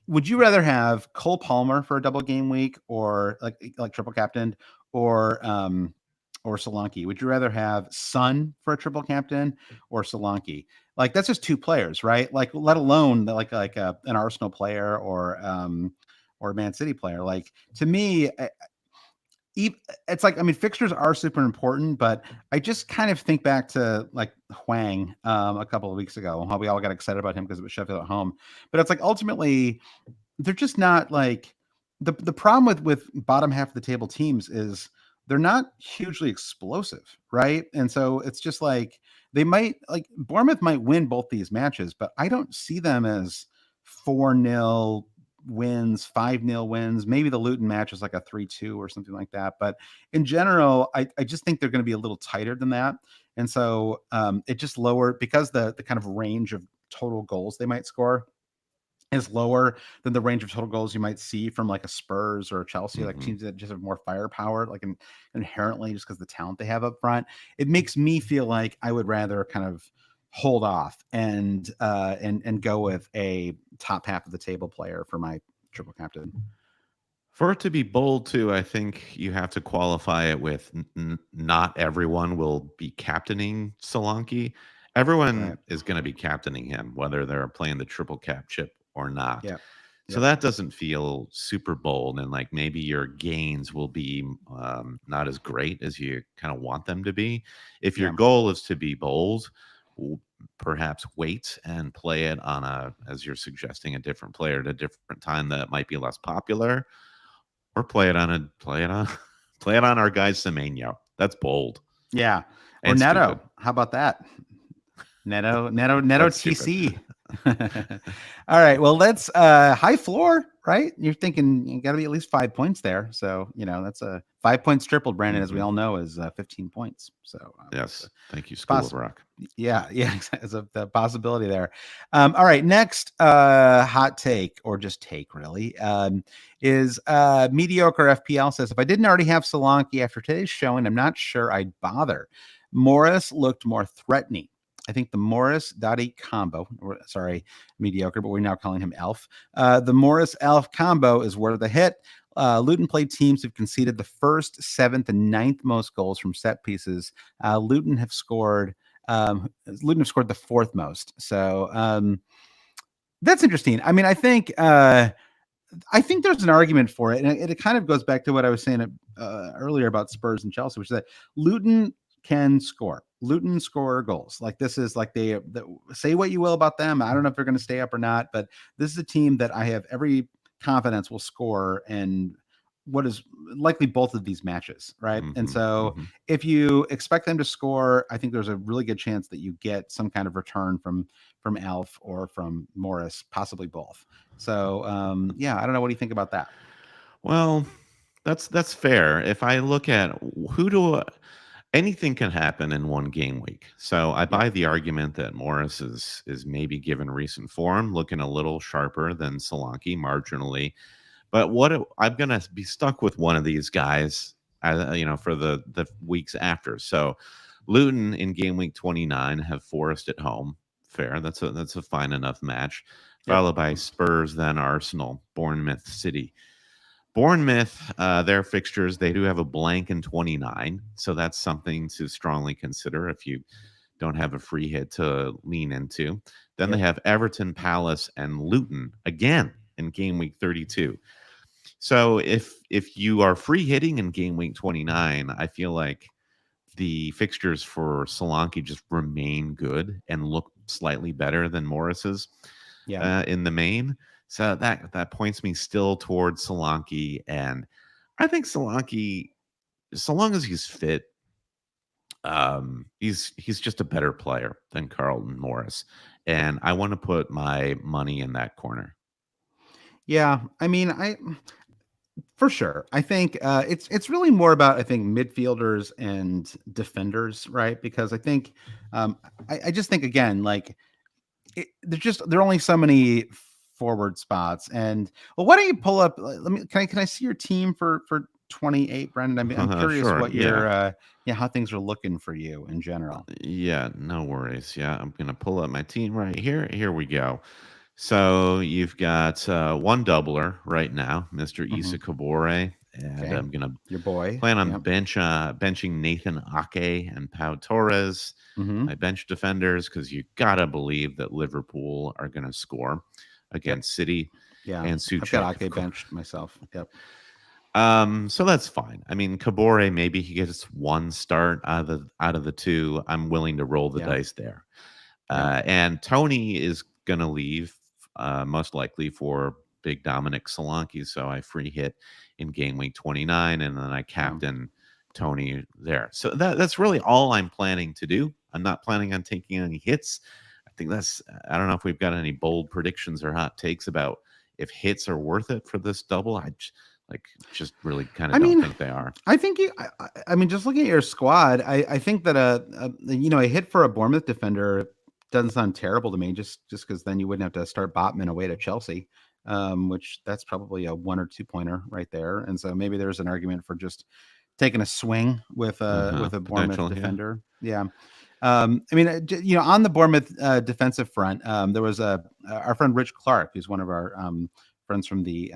would you rather have Cole Palmer for a double game week or like triple captained or Solanke? Would you rather have Son for a triple captain or Solanke? Like that's just two players, right? Like let alone an Arsenal player or a Man City player. Like to me, it's like, I mean, fixtures are super important, but I just kind of think back to like Hwang a couple of weeks ago, how we all got excited about him because it was Sheffield at home. But it's like ultimately they're just not like the problem with bottom half of the table teams is they're not hugely explosive, right? And so it's just like they might like Bournemouth might win both these matches, but I don't see them as 4-0 wins, 5-0 wins. Maybe the Luton match is like a 3-2 or something like that. But in general, I just think they're going to be a little tighter than that. And so it just lowered because the kind of range of total goals they might score is lower than the range of total goals you might see from like a Spurs or a Chelsea, like teams that just have more firepower, like inherently just because the talent they have up front. It makes me feel like I would rather kind of hold off and go with a top half of the table player for my triple captain. For it to be bold, too, I think you have to qualify it with not everyone will be captaining Solanke. Everyone is going to be captaining him, whether they're playing the triple cap chip or not. Yeah. So that doesn't feel super bold. And like maybe your gains will be not as great as you kind of want them to be. If your goal is to be bold, perhaps wait and play it on as you're suggesting, a different player at a different time that might be less popular. Or play it on our guy Semenyo. That's bold. Yeah. Or Neto. Stupid. How about that? Neto TC. All right. Well, let's high floor, right? You're thinking you got to be at least 5 points there. So, that's a 5 points tripled, Brandon, as we all know, is 15 points. So, yes. Thank you, School of Rock. Yeah. It's the possibility there. All right. Next hot take, or just take really, is mediocre FPL says, if I didn't already have Solanke after today's showing, I'm not sure I'd bother. Morris looked more threatening. I think the Morris-Dottie combo, mediocre, but we're now calling him Elf. The Morris-Elf combo is worth the hit. Luton played teams who've conceded the first, 7th, and 9th most goals from set pieces. Luton have scored the 4th most. So that's interesting. I mean, I think there's an argument for it, and it kind of goes back to what I was saying earlier about Spurs and Chelsea, which is that Luton can score. Luton score goals. Like this is like they say what you will about them. I don't know if they're going to stay up or not, but this is a team that I have every confidence will score in what is likely both of these matches, right? And so if you expect them to score, I think there's a really good chance that you get some kind of return from Alf or from Morris, possibly both. So I don't know. What do you think about that? Well, that's fair. If I look at anything can happen in one game week. So I buy the argument that Morris is maybe, given recent form, looking a little sharper than Solanke marginally. But I'm going to be stuck with one of these guys, for the weeks after. So Luton in game week 29 have Forest at home. Fair. That's a fine enough match. Followed by Spurs, then Arsenal, Bournemouth, City. Bournemouth, their fixtures, they do have a blank in 29. So that's something to strongly consider if you don't have a free hit to lean into. Then they have Everton, Palace, and Luton again in game week 32. So if you are free hitting in game week 29, I feel like the fixtures for Solanke just remain good and look slightly better than Morris's in the main. So that points me still towards Solanke. And I think Solanke, so long as he's fit, he's just a better player than Carlton Morris. And I want to put my money in that corner. Yeah. I mean, For sure. I think it's really more about, I think, midfielders and defenders, right? Because I think I just think, again, like there are only so many forward spots. And well, why don't you pull up? Let me can I see your team for 28, Brendan? I'm curious Sure. what Yeah. your how things are looking for you in general. Yeah. No worries. Yeah. I'm going to pull up my team right here. Here we go. So you've got one doubler right now, Mr. Hmm. Issa Kabore, and Okay, I'm going to your boy. plan on Yep. benching Nathan Ake and Pau Torres, Hmm. my bench defenders, because you gotta believe that Liverpool are going to score Yep. against City Yeah, and I've Suchek, got of Ake course. benched myself. Yep. So that's fine. I mean, Kabore, maybe he gets one start out of the two. I'm willing to roll the Yeah. dice there. Yeah. And Tony is going to leave, most likely for big Dominic Solanke. So I free hit in game week 29, and then I Yeah. captain Tony there. So that's really all I'm planning to do. I'm not planning on taking any hits. I don't know if we've got any bold predictions or hot takes about if hits are worth it for this double. Just really kind of I don't mean, think they are. I think I mean, just looking at your squad, I think that a hit for a Bournemouth defender doesn't sound terrible to me. Just because then you wouldn't have to start Botman away to Chelsea, which that's probably a 1 or 2 pointer right there. And so maybe there's an argument for just taking a swing with a Bournemouth Potential, yeah. defender. Yeah. I mean, on the Bournemouth defensive front, there was our friend Rich Clark, who's one of our friends from the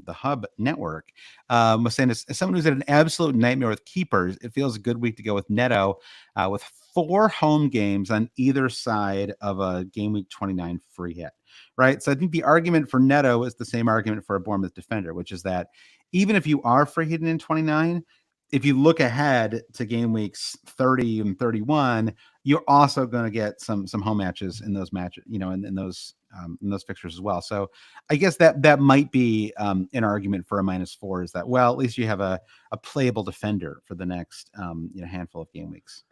Hub Network, was saying, as someone who's had an absolute nightmare with keepers, it feels a good week to go with Neto, with 4 home games on either side of a game week 29 free hit. Right. So I think the argument for Neto is the same argument for a Bournemouth defender, which is that even if you are free hitting in 29, if you look ahead to game weeks 30 and 31, you're also going to get some home matches in those matches, in those fixtures as well. So I guess that might be an argument for a -4, is that, well, at least you have a playable defender for the next handful of game weeks.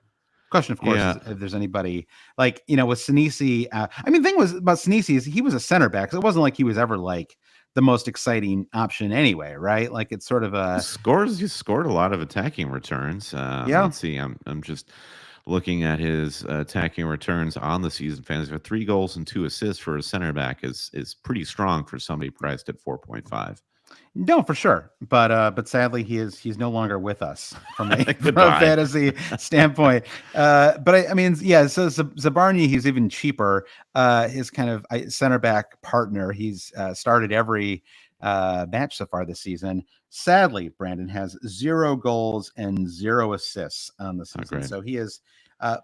Question, of course, is Yeah. if there's anybody like, with Sinisi. I mean, the thing was about Sinisi is he was a center back, so it wasn't like he was ever like the most exciting option anyway, right? Like it's sort of a He scored a lot of attacking returns. yeah. Let's see. I'm just looking at his attacking returns on the season. Fantasy for 3 goals and 2 assists for a center back is pretty strong for somebody priced at 4.5. No, for sure. But sadly he's no longer with us from a from a Goodbye. fantasy standpoint. But I mean, yeah, so Zabarni, he's even cheaper. His kind of center back partner, he's started every match so far this season. Sadly, Brandon has 0 goals and 0 assists on the Oh, season. great. So he is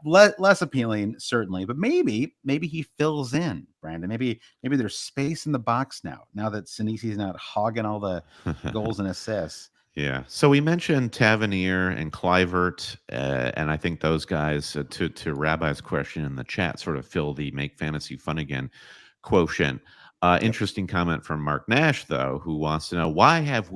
less appealing, certainly, but maybe he fills in, Brandon. Maybe there's space in the box now that Sinisi's not hogging all the goals and assists. Yeah. So we mentioned Tavernier and Clivert, and I think those guys, to Rabbi's question in the chat, sort of fill the make fantasy fun again quotient. Yep. Interesting comment from Mark Nash, though, who wants to know why haven't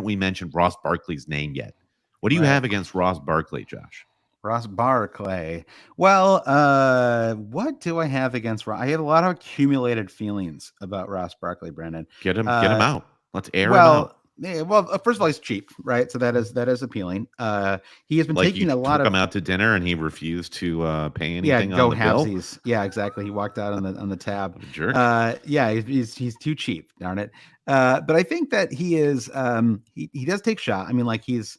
we mentioned Ross Barkley's name yet? What do you Right. have against Ross Barkley, Josh? Ross Barclay. Well, what do I have against Ross? I have a lot of accumulated feelings about Ross Barkley, Brandon. Get him Uh, out. Let's air him out. Well, yeah, first of all, he's cheap, right? So that is appealing. He has been Like you taking a lot took him of out to dinner and he refused to pay yeah, anything on go the bill. halvesies. Yeah, exactly. He walked out on the tab. What a jerk. Yeah, he's too cheap. Darn it. But I think that he is. He does take shot. I mean, like he's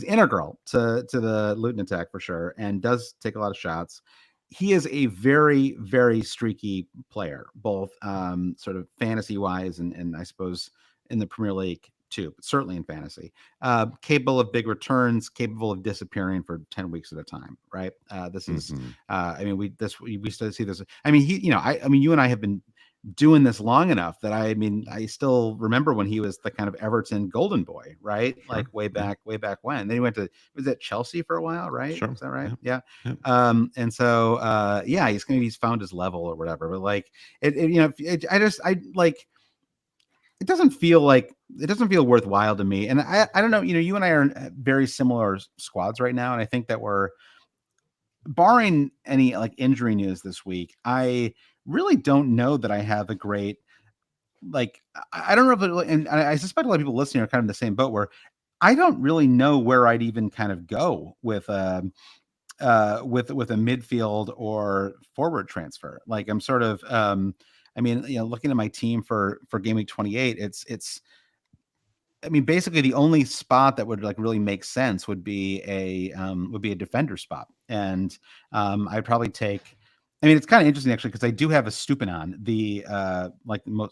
integral to the Luton attack for sure, and does take a lot of shots. He is a very very streaky player, both sort of fantasy wise and I suppose in the Premier League too, but certainly in fantasy. Capable of big returns, capable of disappearing for 10 weeks at a time, right? This is, Hmm. I mean, we still see this. I mean, I mean, you and I have been doing this long enough that I mean, I still remember when he was the kind of Everton golden boy, right? Like Sure. Yeah. way back when. Then he went to, was at Chelsea for a while, right? Sure. Is that right? Yeah. Yeah. Yeah. And so, yeah, he's found his level or whatever, but like I like, it doesn't feel worthwhile to me. And I don't know, you and I are in very similar squads right now. And I think that we're barring any like injury news this week. I really don't know that I have a great like I don't know if it, and I suspect a lot of people listening are kind of in the same boat where I don't really know where I'd even kind of go with with a midfield or forward transfer. Like I'm sort of I mean, looking at my team for Gameweek28, it's I mean, basically the only spot that would like really make sense would be a defender spot. And I'd probably take I mean, it's kind of interesting actually because I do have a Stupinan, the like the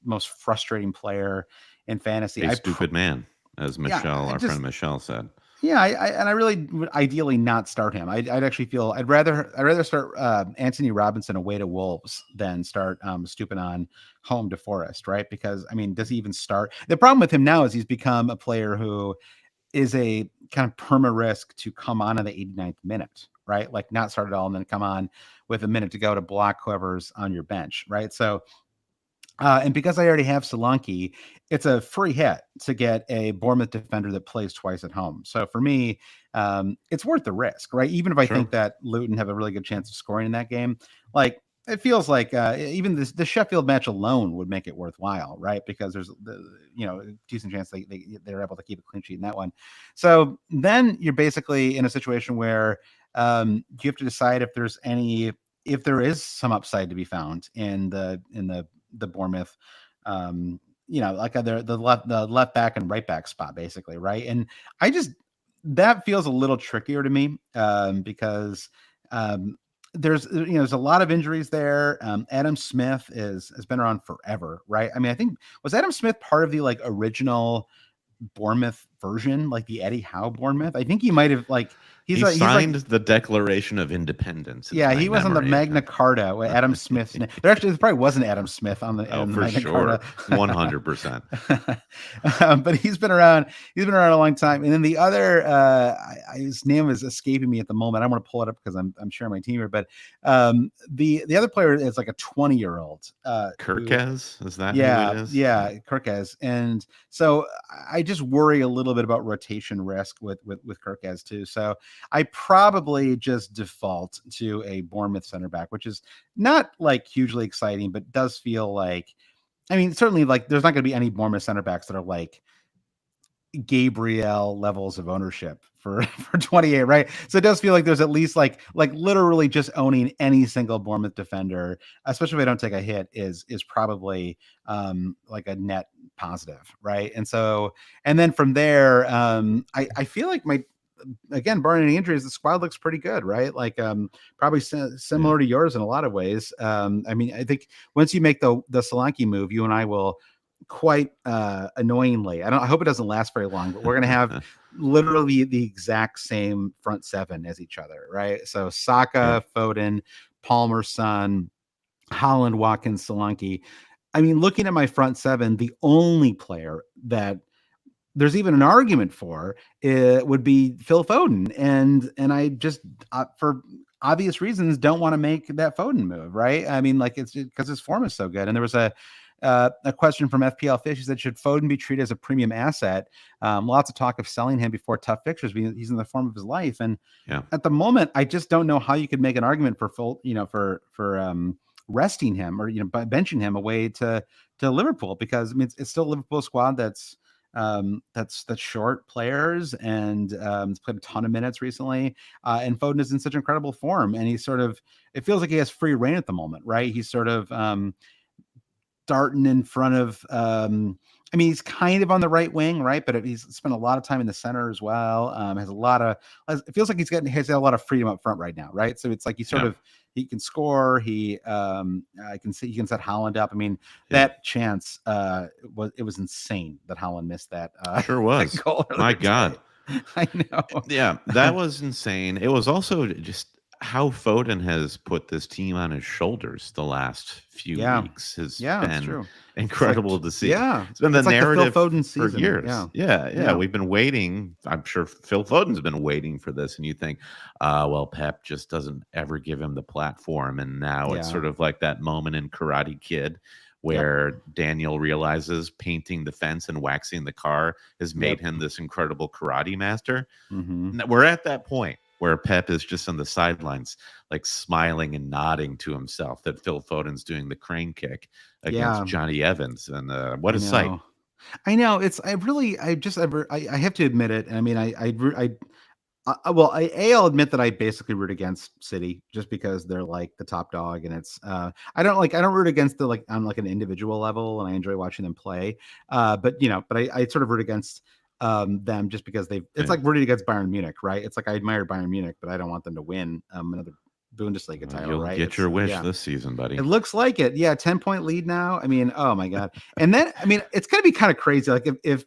most frustrating player in fantasy. A stupid man, as Yeah, Our friend Michelle said. yeah, I really would ideally not start him. I'd actually feel I'd rather start Anthony Robinson away to Wolves than start Stupinan home to Forest, right? Because I mean, does he even start? The problem with him now is he's become a player who is a kind of perma risk to come on in the 89th minute, right? Like not start at all and then come on with a minute to go to block whoever's on your bench, right? So and because I already have Solanke, it's a free hit to get a Bournemouth defender that plays twice at home. So for me, it's worth the risk, right? Even if I think that Luton have a really good chance of scoring in that game, like it feels like even the Sheffield match alone would make it worthwhile, right? Because there's a decent chance they're able to keep a clean sheet in that one. So then you're basically in a situation where you have to decide if there is some upside to be found in the Bournemouth, like the left back and right back spot, basically, right? And I just that feels a little trickier to me because there's a lot of injuries there. Adam Smith has been around forever, right? I mean, I think was Adam Smith part of the like original Bournemouth version, like the Eddie Howe Bournemouth? I think he might have like he signed the Declaration of Independence. Yeah, he was on the Magna Carta with Adam Smith's name. There probably wasn't Adam Smith on the Magna Carta. 100%. But he's been around a long time. And then the other his name is escaping me at the moment. I want to pull it up because I'm sharing my team here. But the other player is like a 20-year-old. Kirkez, is that who it is? Yeah, Kirkez. And so I just worry a little bit about rotation risk with Kirkez too. So I probably just default to a Bournemouth center back, which is not like hugely exciting, but does feel like, I mean, certainly like there's not going to be any Bournemouth center backs that are like Gabriel levels of ownership for 28, right? So it does feel like there's at least like literally just owning any single Bournemouth defender, especially if I don't take a hit, is probably like a net positive, right? And so, and then from there, I feel like again, barring any injuries, the squad looks pretty good, right? Like probably similar to yours in a lot of ways. I mean, I think once you make the Solanke move, you and I will quite annoyingly, I hope it doesn't last very long, but we're going to have literally the exact same front seven as each other, right? So Saka, Foden, Palmer, Son, Haaland, Watkins, Solanke. I mean, looking at my front seven, the only player that there's even an argument for it would be Phil Foden, and I just for obvious reasons don't want to make that Foden move, right? I mean, like it's because his form is so good. And there was a question from FPL Fish. He said, should Foden be treated as a premium asset? Lots of talk of selling him before tough fixtures because he's in the form of his life. And at the moment, I just don't know how you could make an argument for for resting him or benching him away to Liverpool, because I mean it's still a Liverpool squad that's short players and he's played a ton of minutes recently. And Foden is in such incredible form, and he's it feels like he has free reign at the moment, right? He's sort of darting in front of I mean, he's kind of on the right wing, right? But he's spent a lot of time in the center as well. It feels like has a lot of freedom up front right now, right? So it's like he can score. He he can set Haaland up. I mean, that chance it was insane that Haaland missed that. Sure was. Goal My God. I know. Yeah, that was insane. It was also just how Foden has put this team on his shoulders the last few weeks has been incredible to see. Yeah, it's been the narrative Phil Foden for season. years. Yeah. We've been waiting. I'm sure Phil Foden's been waiting for this, and you think, well, Pep just doesn't ever give him the platform, and now it's sort of like that moment in Karate Kid where Daniel realizes painting the fence and waxing the car has made him this incredible karate master. Mm-hmm. We're at that point where Pep is just on the sidelines, like smiling and nodding to himself that Phil Foden's doing the crane kick against Yeah, Johnny Evans. And what I a sight. know. I know. I have to admit it. I mean, I'll admit that I basically root against City just because they're like the top dog, and it's I don't root against the like on like an individual level, and I enjoy watching them play. But I sort of root against them just because it's Yeah. like rooting against Bayern Munich, right? It's like I admire Bayern Munich, but I don't want them to win another Bundesliga Well, title, you'll right? get It's your wish yeah. this season, buddy. It looks like it. Yeah, 10-point lead now. I mean, oh my god. And then I mean, it's gonna be kind of crazy. Like if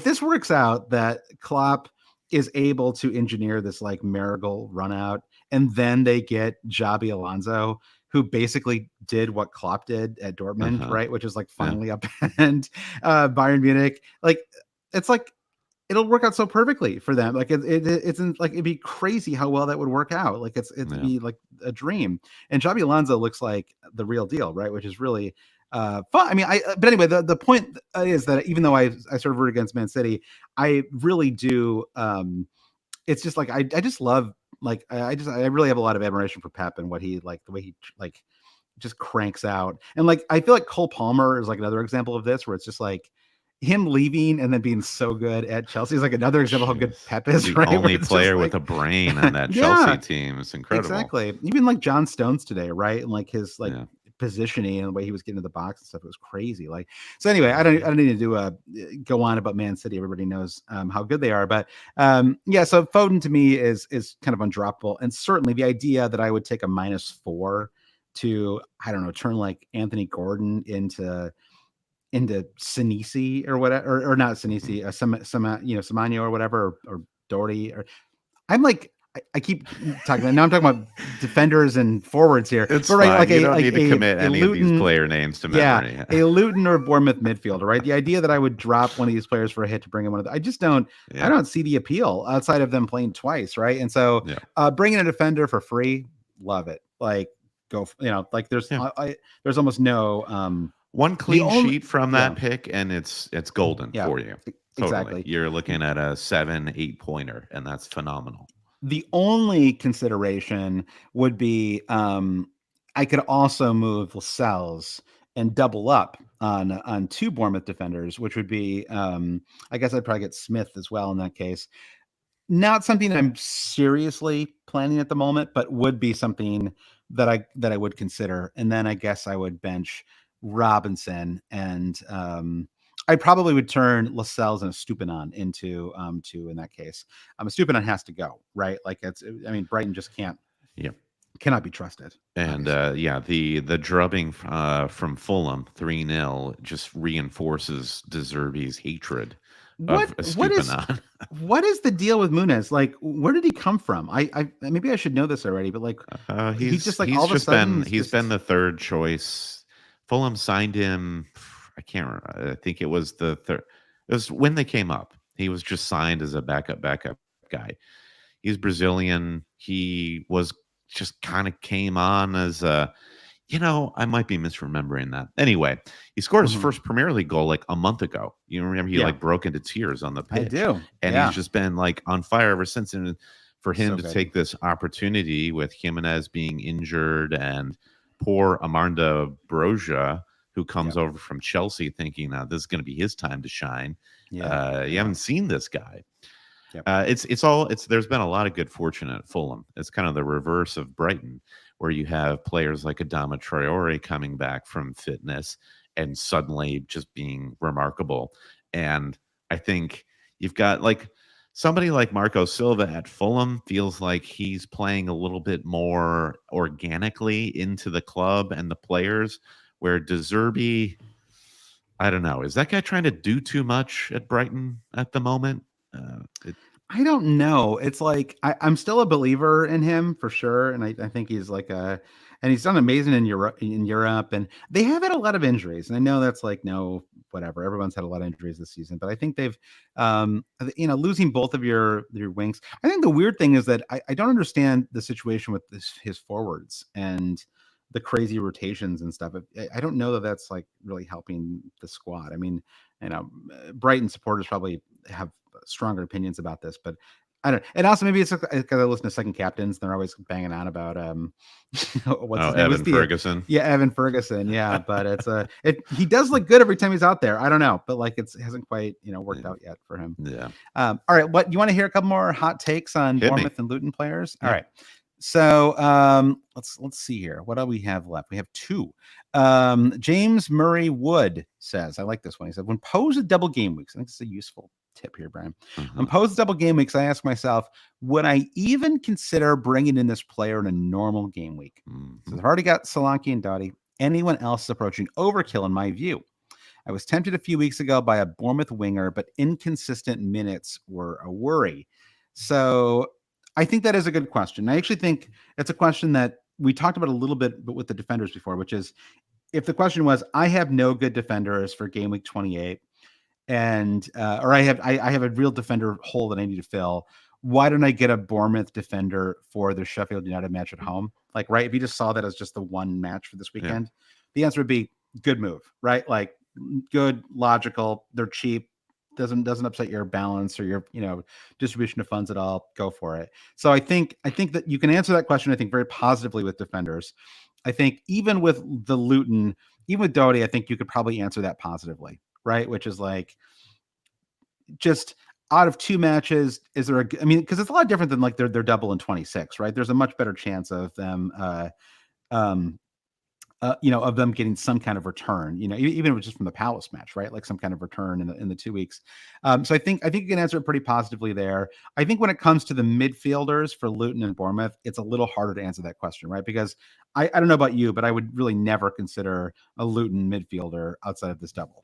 this works out that Klopp is able to engineer this like miracle run out, and then they get Xabi Alonso, who basically did what Klopp did at Dortmund, Uh-huh. right? Which is like Yeah. finally upend Bayern Munich. Like it's like it'll work out so perfectly for them. Like like it'd be crazy how well that would work out. Like it'd Yeah. be like a dream. And Xabi Alonso looks like the real deal, right? Which is really fun. I mean, but anyway, the point is that even though I sort of root against Man City, I really do. It's just like I just love like I really have a lot of admiration for Pep and what he like the way he like just cranks out. And like I feel like Cole Palmer is like another example of this, where it's just like him leaving and then being so good at Chelsea is like another example of how good Jeez. Pep is, The right? Where only it's just player with like, a brain on that Chelsea yeah, team. It's incredible. exactly. Even like John Stones today, right? And like his like Yeah. positioning and the way he was getting to the box and stuff, it was crazy. Like, so anyway, I don't need to do a go on about Man City. Everybody knows how good they are, but yeah. So Foden to me is kind of undroppable, and certainly the idea that I would take a -4 to I don't know turn like Anthony Gordon into Sinisi or whatever, or not Mhm. Sinisi, Samano or whatever, or Doherty. Or I'm like, I keep talking about now. I'm talking about defenders and forwards here, It's but right, fine. like You don't need to commit a any of these Luton, player names to yeah, memory. a Luton or Bournemouth midfielder, right? The idea that I would drop one of these players for a hit to bring in one of the, I Yeah. don't see the appeal outside of them playing twice, right? And so, Yeah. bringing a defender for free, love it. Like, like Yeah. there's almost no, One the clean only, sheet from yeah, that pick, and it's golden yeah, for you. Totally. exactly. You're looking at a 7, 8 pointer, and that's phenomenal. The only consideration would be I could also move Lascelles and double up on two Bournemouth defenders, which would be I guess I'd probably get Smith as well in that case. Not something I'm seriously planning at the moment, but would be something that I would consider. And then I guess I would bench Robinson, and I probably would turn Lascelles and a Stupinan into two in that case. A Stupinan has to go, right? Like I mean, Brighton just Yeah. cannot be trusted, And obviously. yeah, the drubbing from Fulham 3-0 just reinforces De Zerbi's hatred What of what is Estupinan. what is the deal with Munez? Like, where did he come from? I maybe I should know this already, but like, he just like all of a sudden He's been the third choice. Fulham signed him. I can't remember. I think it was the third. It was when they came up. He was just signed as a backup guy. He's Brazilian. He was just kind of came on as a, I might be misremembering that. Anyway, he scored his Mhm. first Premier League goal like a month ago. You remember he Yeah, like broke into tears on the I pitch, do. and he's Yeah, just been like on fire ever since. And for him so to good. take this opportunity with Jimenez being injured and poor Amanda Broja, who Yeah, comes over from Chelsea thinking this is going to be his time to shine. yeah, You yeah, haven't seen this guy. yep. It's there's been a lot of good fortune at Fulham. It's kind of the reverse of Brighton, where you have players like Adama Traore coming back from fitness and suddenly just being remarkable. And I think you've got like somebody like Marco Silva at Fulham feels like he's playing a little bit more organically into the club and the players, where De Zerbi, I don't know, is that guy trying to do too much at Brighton at the moment? It, I don't know. It's like I'm still a believer in him for sure, and I think he's like and he's done amazing in Europe, and they have had a lot of injuries, and I know that's like no whatever. Everyone's had a lot of injuries this season, but I think they've losing both of your wings. I think the weird thing is that I don't understand the situation with his forwards and the crazy rotations and stuff. I don't know that that's like really helping the squad. I mean, Brighton supporters probably have stronger opinions about this, but I don't. And also maybe it's because I listen to Second Captains. They're always banging on about what's his name? Evan Ferguson. Yeah, Evan Ferguson. Yeah, but he does look good every time he's out there. I don't know, but like it hasn't quite worked out yet for him. Yeah. All right. What you want to hear? A couple more hot takes on Bournemouth and Luton players? All right. So let's see here. What do we have left? We have two. James Murray Wood says, I like this one. He said, when posed at double game weeks, I think it's a useful tip here, Brian. When posed at double game weeks, I ask myself, would I even consider bringing in this player in a normal game week? So I've already got Solanke and Doughty. Anyone else is approaching overkill in my view. I was tempted a few weeks ago by a Bournemouth winger, but inconsistent minutes were a worry. So I think that is a good question. I actually think it's a question that we talked about a little bit with the defenders before, which is if the question was, I have no good defenders for game week 28, and or I have a real defender hole that I need to fill. Why don't I get a Bournemouth defender for the Sheffield United match at home? Like, right? If you just saw that as just the one match for this weekend, the answer would be good move, right? Like good, logical. They're cheap. Doesn't upset your balance or your distribution of funds at all. Go for it. So I think that you can answer that question, I think, very positively with defenders. I think even with the Luton, even with Doughty, I think you could probably answer that positively, right? Which is like just out of two matches, is there because it's a lot different than like they're double in 26, right? There's a much better chance of them of them getting some kind of return, even if it was just from the Palace match, right? Like some kind of return in the 2 weeks. So I think you can answer it pretty positively there. I think when it comes to the midfielders for Luton and Bournemouth, it's a little harder to answer that question, right? Because I don't know about you, but I would really never consider a Luton midfielder outside of this double.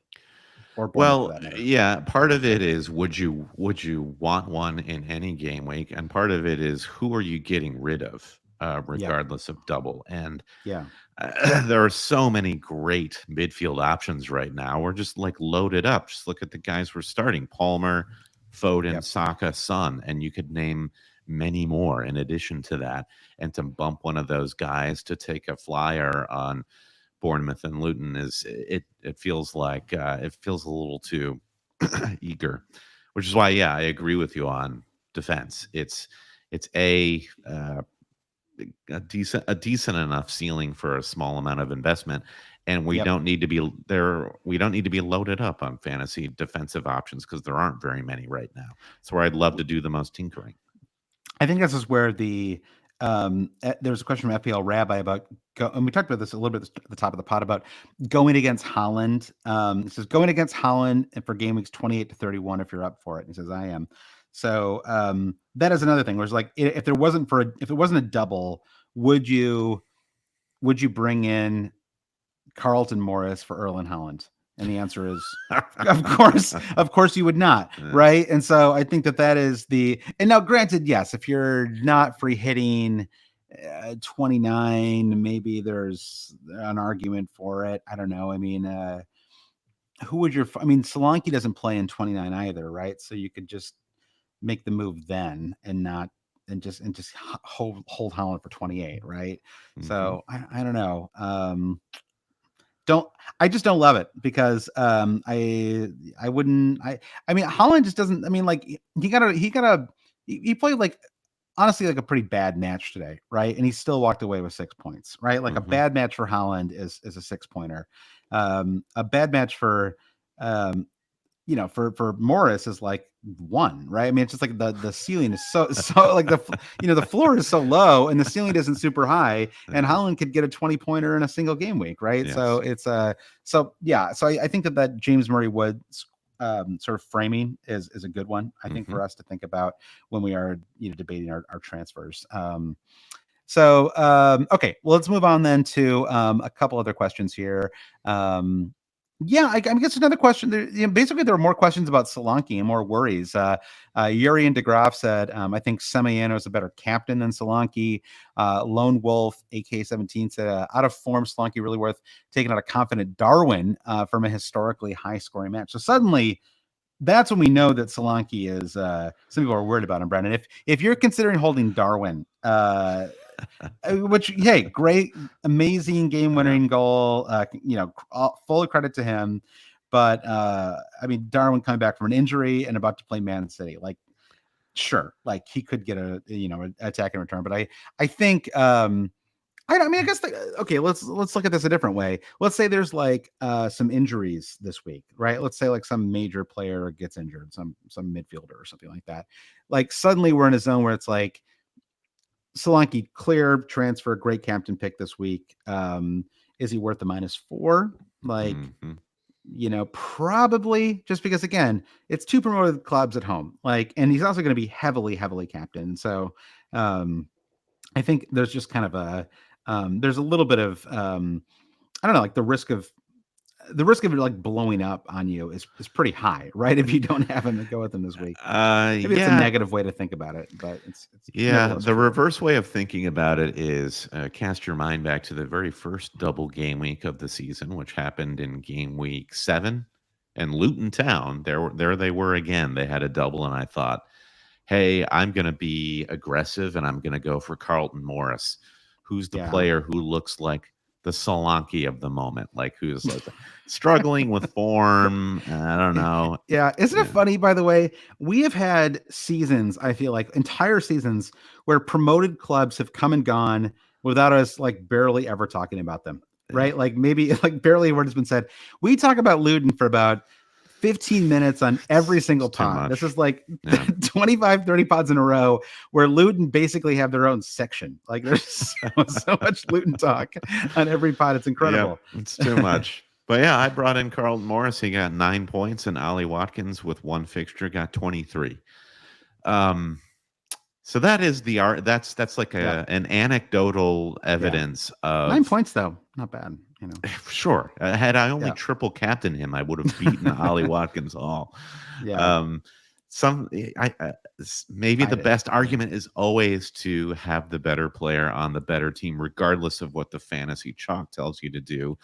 Well, yeah, part of it is would you want one in any game week, and part of it is who are you getting rid of, regardless of double. And there are so many great midfield options right now. We're just like loaded up. Just look at the guys we're starting: Palmer, Foden, Saka, Son, and you could name many more in addition to that. And to bump one of those guys to take a flyer on Bournemouth and Luton it feels like it feels a little too eager, which is why I agree with you on defense. It's a decent enough ceiling for a small amount of investment, and we don't need to be there. We don't need to be loaded up on fantasy defensive options because there aren't very many right now. It's where I'd love to do the most tinkering. I think this is where there's a question from FPL Rabbi about, and we talked about this a little bit at the top of the pod about going against Haaland. It says going against Haaland and for game weeks 28 to 31 if you're up for it. And he says I am. So that is another thing. Where it's like if it wasn't a double, would you bring in Carlton Morris for Erling Haaland? And the answer is, of course you would not, right? And so I think that is and now granted, yes, if you're not free hitting 29, maybe there's an argument for it. I don't know. I mean, Solanke doesn't play in 29 either, right? So you could just make the move then and just hold Haaland for 28, right? So I don't know. I just don't love it because I wouldn't. I mean Haaland just doesn't. I mean, like he played like honestly like a pretty bad match today, right? And he still walked away with 6 points, right? Like a bad match for Haaland is a 6-pointer. A bad match for for Morris is like 1, right? I mean, it's just like the ceiling is so like the floor is so low and the ceiling isn't super high, and Haaland could get a 20-pointer in a single game week, right? Yes. So it's so I think that James Murray Wood's sort of framing is a good one, I think, for us to think about when we are debating our transfers. Okay, well, let's move on then to a couple other questions here. I guess another question. Basically, there are more questions about Solanke and more worries. Yuri and DeGraff said, I think Semiano is a better captain than Solanke. Lone Wolf, AK-17, said, out of form, Solanke really worth taking out a confident Darwin from a historically high-scoring match. So suddenly, that's when we know that Solanke is. Some people are worried about him, Brandon. If you're considering holding Darwin, which great, amazing game-winning goal. Full credit to him. But I mean, Darwin coming back from an injury and about to play Man City, like sure, like he could get a an attack in return, but I think I guess okay, let's look at this a different way. Let's say there's like some injuries this week, right? Let's say like some major player gets injured, some midfielder or something like that. Like suddenly we're in a zone where it's like Solanke, clear transfer, great captain pick this week. Is he worth the -4? Like, probably, just because again, it's 2 promoted clubs at home. Like, and he's also going to be heavily captained. So I think there's just kind of there's a little bit of I don't know, like the risk of it like blowing up on you is pretty high, right? If you don't have him to go with him this week. Maybe it's a negative way to think about it, but it's the reverse way of thinking about it is cast your mind back to the very first double game week of the season, which happened in game week 7, and Luton Town. There they were again. They had a double, and I thought, hey, I'm going to be aggressive, and I'm going to go for Carlton Morris, who's the player who looks like the Solanke of the moment, like who's like struggling with form. I don't know. Yeah. Isn't it funny, by the way? We have had seasons, I feel like entire seasons, where promoted clubs have come and gone without us like barely ever talking about them, right? Like maybe like barely a word has been said. We talk about Luton for about 15 minutes on every single pod. This is like 25, 30 pods in a row where Luton basically have their own section. Like there's so much Luton talk on every pod. It's incredible. Yep, it's too much. But yeah, I brought in Carlton Morris. He got 9 points, and Ollie Watkins with 1 fixture got 23. So that is the art. That's like an anecdotal evidence of 9 points though. Not bad. Sure. Had I only triple captained him, I would have beaten Ollie Watkins all. Maybe the best argument is always to have the better player on the better team, regardless of what the fantasy chalk tells you to do.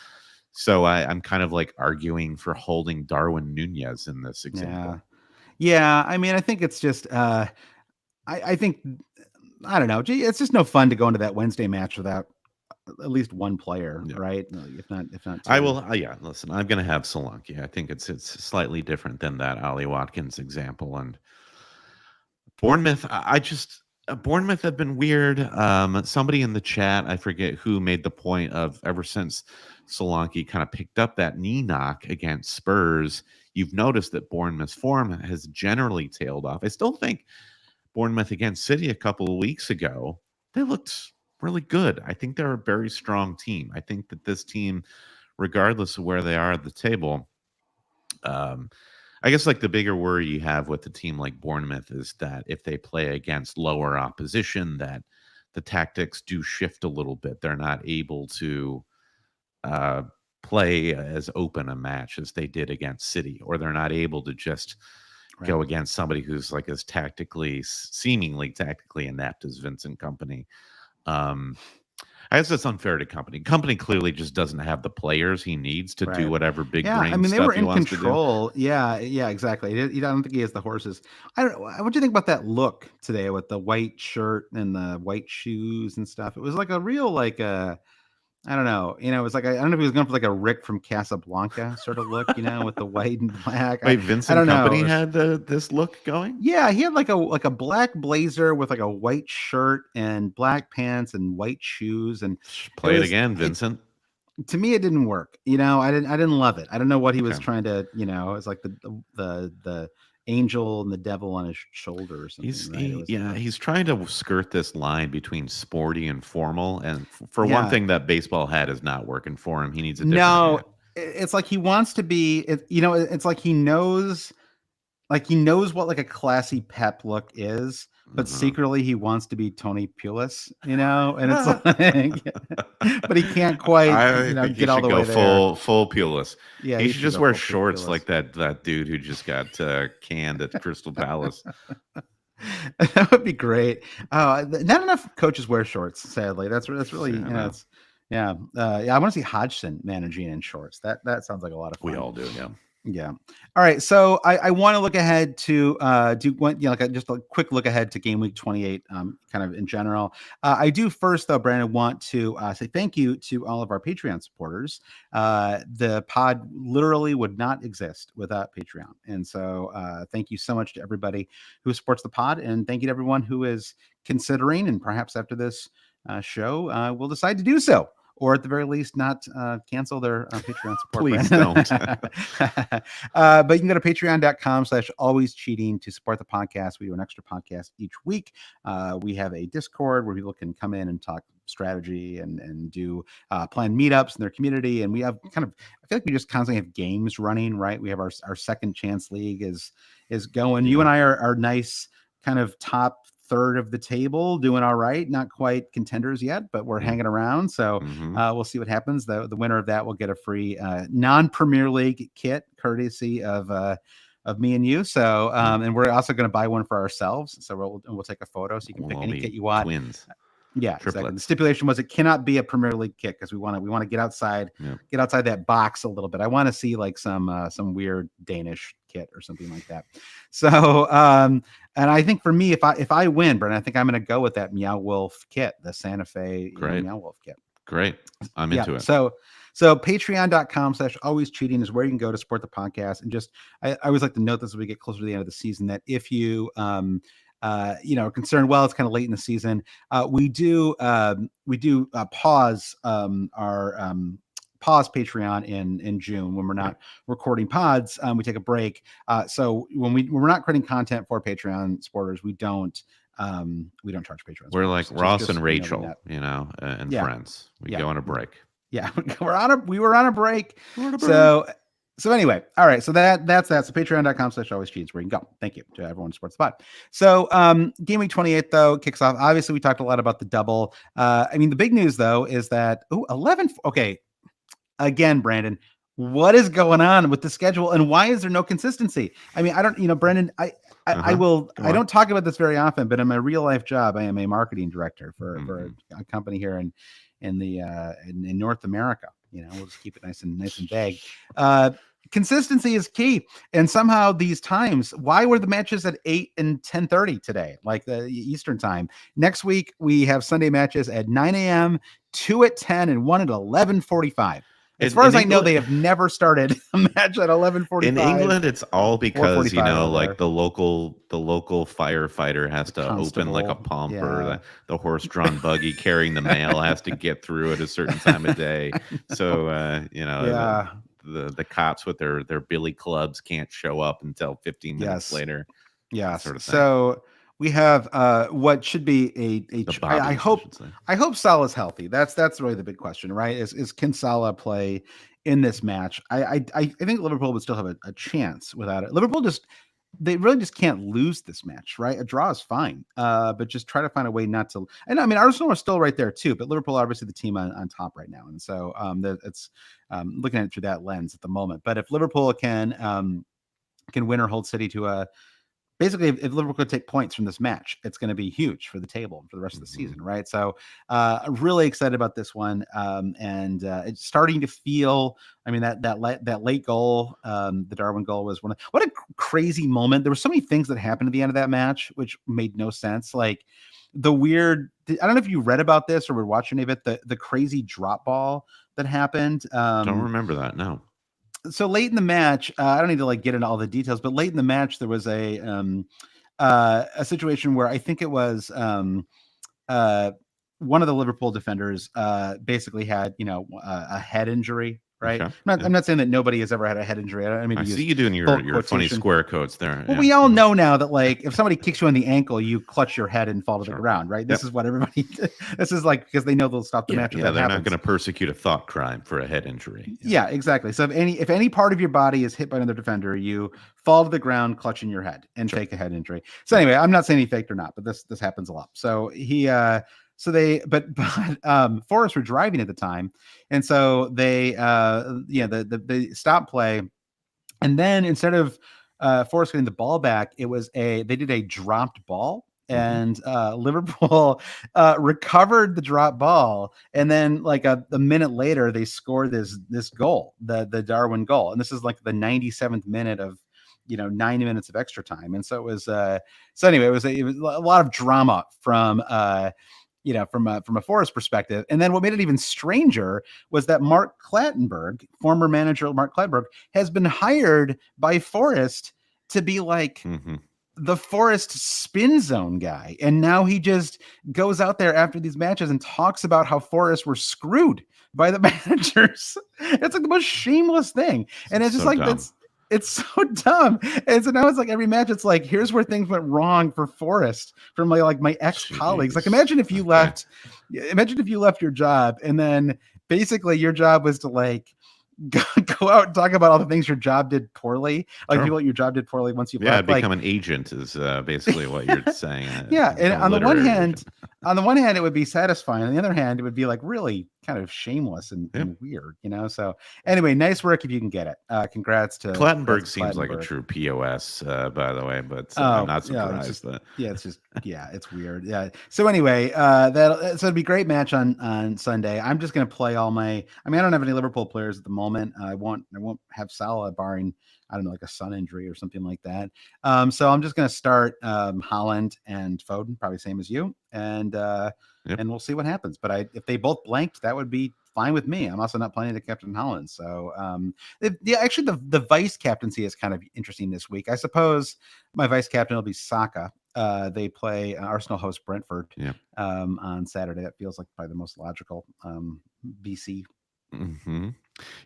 So I'm kind of like arguing for holding Darwin Nunez in this example. Yeah. I mean, I think it's just I think I don't know. It's just no fun to go into that Wednesday match without at least one player, right? If not two. I will. Listen, I'm going to have Solanke. I think it's slightly different than that Ollie Watkins example. And Bournemouth, Bournemouth have been weird. Somebody in the chat, I forget who, made the point of ever since Solanke kind of picked up that knee knock against Spurs, you've noticed that Bournemouth's form has generally tailed off. I still think Bournemouth against City a couple of weeks ago, they looked really good. I think they're a very strong team. I think that this team, regardless of where they are at the table, I guess like the bigger worry you have with a team like Bournemouth is that if they play against lower opposition, that the tactics do shift a little bit. They're not able to play as open a match as they did against City, or they're not able to just go against somebody who's like as seemingly tactically inept as Vincent Kompany. I guess it's unfair to Kompany. Kompany clearly just doesn't have the players he needs to do whatever big brain I mean, they were in wants control. Yeah, exactly. I don't think he has the horses. I don't know. What do you think about that look today with the white shirt and the white shoes and stuff? It was like a real I don't know. It was like I don't know if he was going for like a Rick from Casablanca sort of look, with the white and black. Wait, Vincent Kompany had this look going? Yeah, he had like a black blazer with like a white shirt and black pants and white shoes. And play it again, Vincent. To me, it didn't work. I didn't love it. I don't know what he was trying to. It's like the angel and the devil on his shoulder or something. He's trying to skirt this line between sporty and formal, and for one thing, that baseball hat is not working for him. He needs a different hat. It's like he wants to be. It's like he knows what like a classy pep look is, but secretly he wants to be Tony Pulis, and it's like, but he can't quite, get all the way there. Full Pulis. Yeah, he should just wear shorts like that dude who just got canned at Crystal Palace. That would be great. Not enough coaches wear shorts, sadly. That's really, I want to see Hodgson managing in shorts. That sounds like a lot of fun. We all do, yeah. Yeah. All right. So I want to look ahead to do one, just a quick look ahead to game week 28, kind of in general. I do first, though, Brandon, want to say thank you to all of our Patreon supporters. The pod literally would not exist without Patreon. And so thank you so much to everybody who supports the pod. And thank you to everyone who is considering, and perhaps after this show, will decide to do so, or at the very least, not cancel their Patreon support. Please don't. But you can go to patreon.com/always cheating to support the podcast. We do an extra podcast each week. We have a Discord where people can come in and talk strategy and do planned meetups in their community. And we have I feel like we just constantly have games running, right? We have our second chance league is going. Yeah. You and I are nice kind of top third of the table, doing all right, not quite contenders yet, but we're hanging around. So we'll see what happens. The winner of that will get a free non-Premier League kit courtesy of me and you. So and we're also going to buy one for ourselves. So we'll take a photo so you can pick any kit you want. Twins. Yeah, exactly. The stipulation was it cannot be a Premier League kit because we want to get outside that box a little bit. I want to see like some weird Danish kit or something like that. So and I think for me, if I win, Brent, I think I'm going to go with that Meow Wolf kit, the Santa Fe Meow Wolf kit. Great. I'm into it. So patreon.com/always cheating is where you can go to support the podcast. And just I always like to note this as we get closer to the end of the season, that if you are concerned, well, it's kind of late in the season, we do pause our pause Patreon in June when we're not recording pods. We take a break. So when we're not creating content for Patreon supporters, we don't charge Patreon. We're like Ross and Rachel, and Friends. We go on a break. Yeah, we were on a break. So anyway, all right. So that's that. So patreon.com/always cheats where you can go. Thank you to everyone who supports the pod. So game week 28 though kicks off. Obviously, we talked a lot about the double. The big news though is that 11. Okay, again, Brandon, what is going on with the schedule and why is there no consistency? I don't, Brandon, I don't talk about this very often, but in my real life job, I am a marketing director for a company here in North America. We'll just keep it nice and vague. Consistency is key. And somehow these times, why were the matches at 8 and 10:30 today, like the Eastern time? Next week, we have Sunday matches at 9 a.m., 2 at 10, and 1 at 11:45. As far as I know, they have never started a match at 11:45. In England, it's all because like the local firefighter has to open like a pump, or the horse-drawn buggy carrying the mail has to get through at a certain time of day. So the cops with their billy clubs can't show up until 15 minutes later. Yeah, sort of thing. So we have what should be I hope Salah's healthy. That's really the big question, right? Is can Salah play in this match? I think Liverpool would still have a chance without it. Liverpool they really just can't lose this match, right? A draw is fine, but just try to find a way not to. And Arsenal are still right there too, but Liverpool are obviously the team on top right now, and so it's looking at it through that lens at the moment. But if Liverpool can win or hold City to basically, if Liverpool could take points from this match, it's going to be huge for the table and for the rest of the season, right? So I'm really excited about this one. And it's starting to feel, that late goal, the Darwin goal was what a crazy moment. There were so many things that happened at the end of that match, which made no sense. Like the weird, I don't know if you read about this or were watching any of it, the crazy drop ball that happened. Don't remember that, no. So late in the match, I don't need to get into all the details, but late in the match, there was a situation where I think it was one of the Liverpool defenders basically had, a head injury. Right. Okay. I'm not saying that nobody has ever had a head injury. I see you doing your funny square quotes there. Well, we all know now that if somebody kicks you on the ankle, you clutch your head and fall to the ground. Right. This is what everybody. This is because they know they'll stop the match. Yeah, they're not going to persecute a thought crime for a head injury. Yeah, exactly. So if any part of your body is hit by another defender, you fall to the ground, clutching your head, and fake a head injury. So anyway, I'm not saying he faked or not, but this happens a lot. So he. So but Forest were driving at the time, and so they they stopped play, and then instead of Forest getting the ball back, they did a dropped ball, and Liverpool recovered the drop ball, and then like a minute later they scored this goal, the Darwin goal, and this is like the 97th minute of 90 minutes of extra time, and so it was so anyway it was a lot of drama from from a Forest perspective. And then what made it even stranger was that Mark Clattenburg, former manager Mark Clattenburg, has been hired by Forest to be like the Forest spin zone guy. And now he just goes out there after these matches and talks about how Forest were screwed by the managers. It's like the most shameless thing. And it's just so like, dumb. It's so dumb. And so now it's like every match, it's like, here's where things went wrong for Forest from my ex-colleagues. Like imagine if you left your job and then basically your job was to like go out and talk about all the things your job did poorly, like people at your job did poorly once you left. Become an agent is basically what you're saying. And on the one hand, it would be satisfying. On the other hand, it would be like really kind of shameless and weird, So anyway, nice work if you can get it. Congrats to Clattenburg. Seems like a true POS, by the way, but I'm not surprised. It's weird. Yeah. So anyway, so it'd be a great match on Sunday. I'm just gonna play all my. I don't have any Liverpool players at the moment. I won't have Salah barring I don't know, like a sun injury or something like that. So I'm just going to start Haaland and Foden, probably same as you, and we'll see what happens. But if they both blanked, that would be fine with me. I'm also not planning to captain Haaland. So actually the vice captaincy is kind of interesting this week. I suppose my vice captain will be Saka. They play Arsenal host Brentford on Saturday. That feels like probably the most logical BC.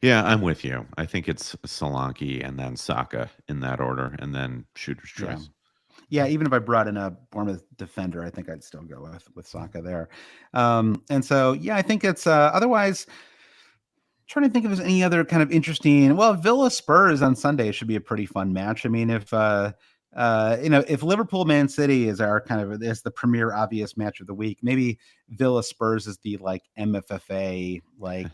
Yeah, I'm with you. I think it's Solanke and then Saka in that order, and then shooter's choice. Yeah, even if I brought in a Bournemouth defender, I think I'd still go with Saka there. And so, I think it's otherwise. Trying to think if there's any other kind of interesting. Well, Villa Spurs on Sunday should be a pretty fun match. I mean, if if Liverpool Man City is our kind of is the premier obvious match of the week, maybe Villa Spurs is the like MFFA like.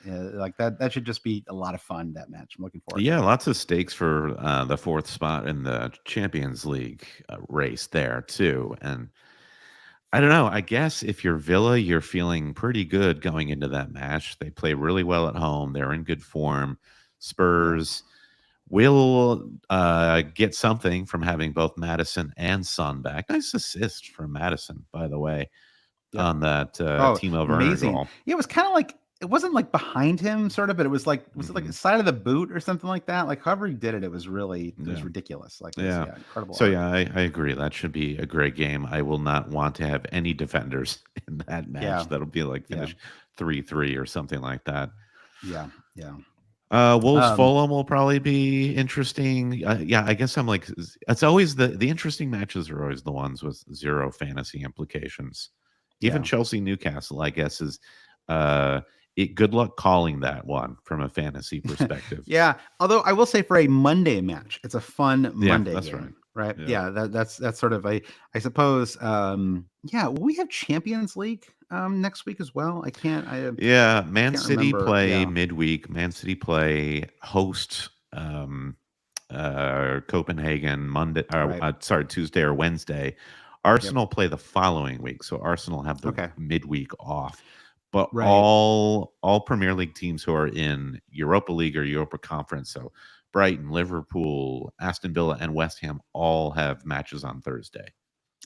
Like that should just be a lot of fun, that match. I'm looking forward to it. Lots of stakes for the fourth spot in the Champions League race there too. And I don't know, I guess if you're Villa, you're feeling pretty good going into that match. They play really well at home. They're in good form. Spurs will get something from having both Maddison and Son back. Nice assist from Maddison, by the way, on that Timo Werner goal. Yeah, it was kind of like, it wasn't like behind him sort of, but it was like, was it like the side of the boot or something like that? Like however he did it, it was really, it was ridiculous. Like, incredible. So I agree. That should be a great game. I will not want to have any defenders in that match. That'll be like finish 3-3 or something like that. Yeah. Wolves Fulham will probably be interesting. I guess I'm like, it's always the interesting matches are always the ones with zero fantasy implications. Even Chelsea Newcastle, I guess, is good luck calling that one from a fantasy perspective. Although I will say for a Monday match, it's a fun Monday that's game. Right. That's sort of I suppose. We have Champions League next week as well. I can't. Man City play midweek. Man City play host Copenhagen Monday. Tuesday or Wednesday. Arsenal play the following week, so Arsenal have the midweek off. But all Premier League teams who are in Europa League or Europa Conference, so Brighton, Liverpool, Aston Villa, and West Ham all have matches on Thursday.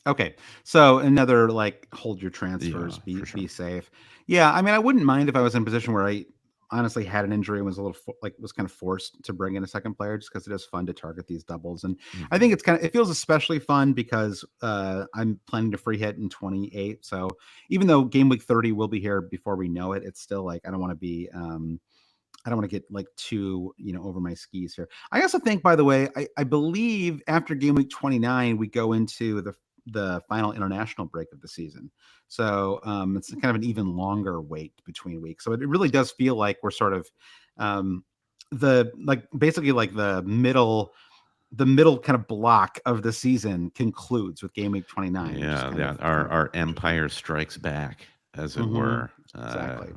Okay, so another like hold your transfers, be safe. Yeah, I mean, I wouldn't mind if I was in a position where I honestly had an injury and was a little was kind of forced to bring in a second player just because it is fun to target these doubles. And I think it feels especially fun because I'm planning to free hit in 28. So even though game week 30 will be here before we know it, it's still like I don't want to be I don't want to get like too over my skis here. I also think, by the way, I believe after game week 29 we go into the final international break of the season. So it's kind of an even longer wait between weeks. So it really does feel like we're sort of basically the middle kind of block of the season concludes with game week 29. Our empire strikes back, as it were. Exactly.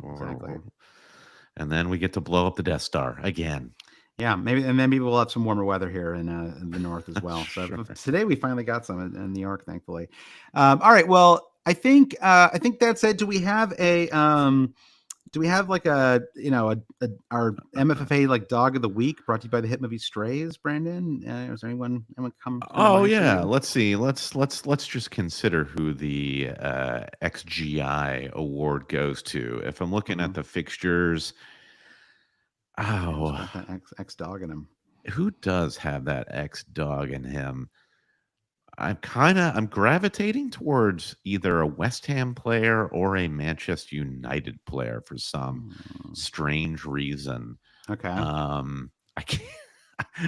And then we get to blow up the Death Star again. Yeah, maybe, and then maybe we'll have some warmer weather here in the north as well. So Sure. today we finally got some in New York, thankfully. All right, well, I think that's it. Do we have like our MFFA like dog of the week brought to you by the hit movie Strays, Brandon? Is there anyone come to Oh mind for yeah, you? let's see. Let's just consider who the XGI award goes to. If I'm looking Mm-hmm. at the fixtures, Yeah, who's oh, got that X dog in him? who does have that X dog in him? I'm gravitating towards either a West Ham player or a Manchester United player for some Hmm. strange reason. Okay. I can't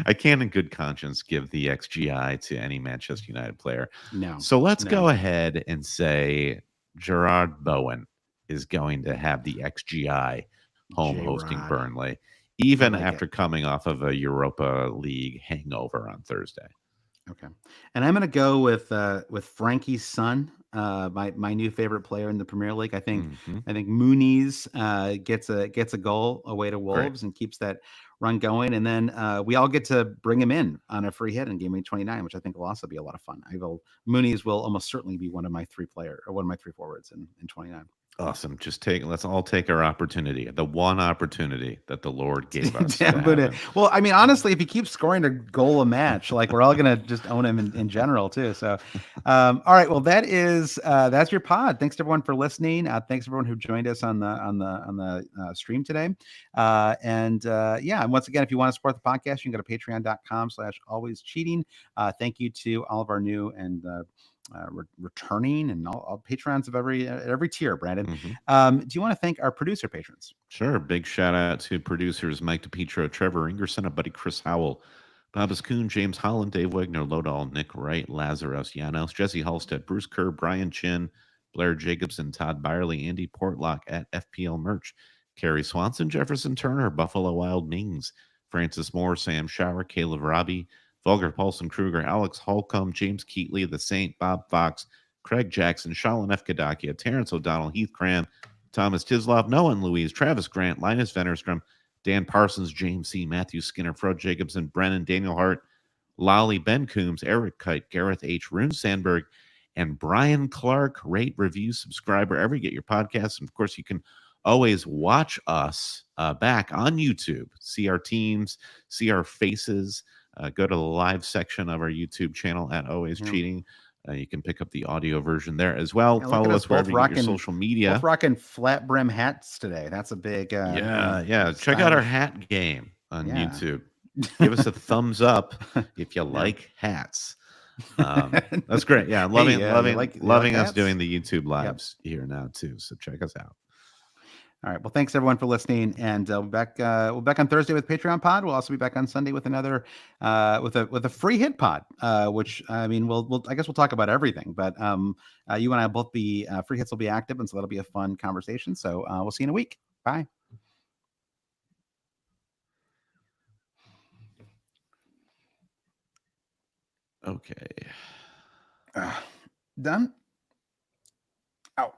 I can't in good conscience give the XGI to any Manchester United player. No, So let's no, go ahead and say Gerard Bowen is going to have the XGI home J hosting Rod. Burnley, I even like it. after coming off of a Europa League hangover on Thursday. Okay, and I'm gonna go with Frankie's son, my new favorite player in the Premier League. Hmm. I think Mooney's gets a goal away to Great. Wolves and keeps that run going, and then we all get to bring him in on a free hit in game week 29, which I think will also be a lot of fun. Mooney's will almost certainly be one of my one of my three forwards in 29. Awesome. Let's all take our opportunity, the one opportunity that the Lord gave us to Yeah, have him. well, I mean, honestly, if he keeps scoring a goal a match, like we're all gonna just own him in general too. So, all right, well, that's your pod. Thanks to everyone for listening. Thanks everyone who joined us on the stream today. And once again, if you want to support the podcast, you can go to patreon.com/always cheating. Thank you to all of our new and returning and all patrons of every tier, Brandon. Hmm. Do you want to thank our producer patrons? Sure. Big shout out to producers Mike DePietro, Trevor Ingerson, a buddy Chris Howell, Babas Kuhn, James Holland, Dave Wegner, Lodall, Nick Wright, Lazarus Janos, Jesse Halstead, Bruce Kerr, Brian Chin, Blair Jacobson, Todd Byerly, Andy Portlock at FPL Merch, Carrie Swanson, Jefferson Turner, Buffalo Wild Mings, Francis Moore, Sam Shower, Caleb Robbie, Volker Paulson Kruger, Alex Holcomb, James Keatley, The Saint, Bob Fox, Craig Jackson, Shalin F. Kadakia, Terrence O'Donnell, Heath Cram, Thomas Tislov, Noah and Louise, Travis Grant, Linus Vennerstrom, Dan Parsons, James C., Matthew Skinner, Fred Jacobson, Brennan, Daniel Hart, Lolly, Ben Coombs, Eric Kite, Gareth H., Rune Sandberg, and Brian Clark. Rate, review, subscribe wherever you get your podcasts. And of course, you can always watch us back on YouTube, see our teams, see our faces. Go to the live section of our YouTube channel at Always Yeah. Cheating. You can pick up the audio version there as well. Yeah, look at Follow us us wherever you get your social both media. rocking flat brim hats today. That's a big, Yeah. Check out our stylish. hat game on Yeah. YouTube. Give us a thumbs up if you like hats. That's great. Yeah, Hey, loving you like us hats? doing the YouTube Yep. lives here now too. So check us out. All right. Well, thanks everyone for listening, and we'll be back on Thursday with Patreon Pod. We'll also be back on Sunday with another with a free hit pod, which I mean, I guess we'll talk about everything, but you and I both be free hits will be active, and so that'll be a fun conversation. So we'll see you in a week. Bye. Okay. Done. Oh.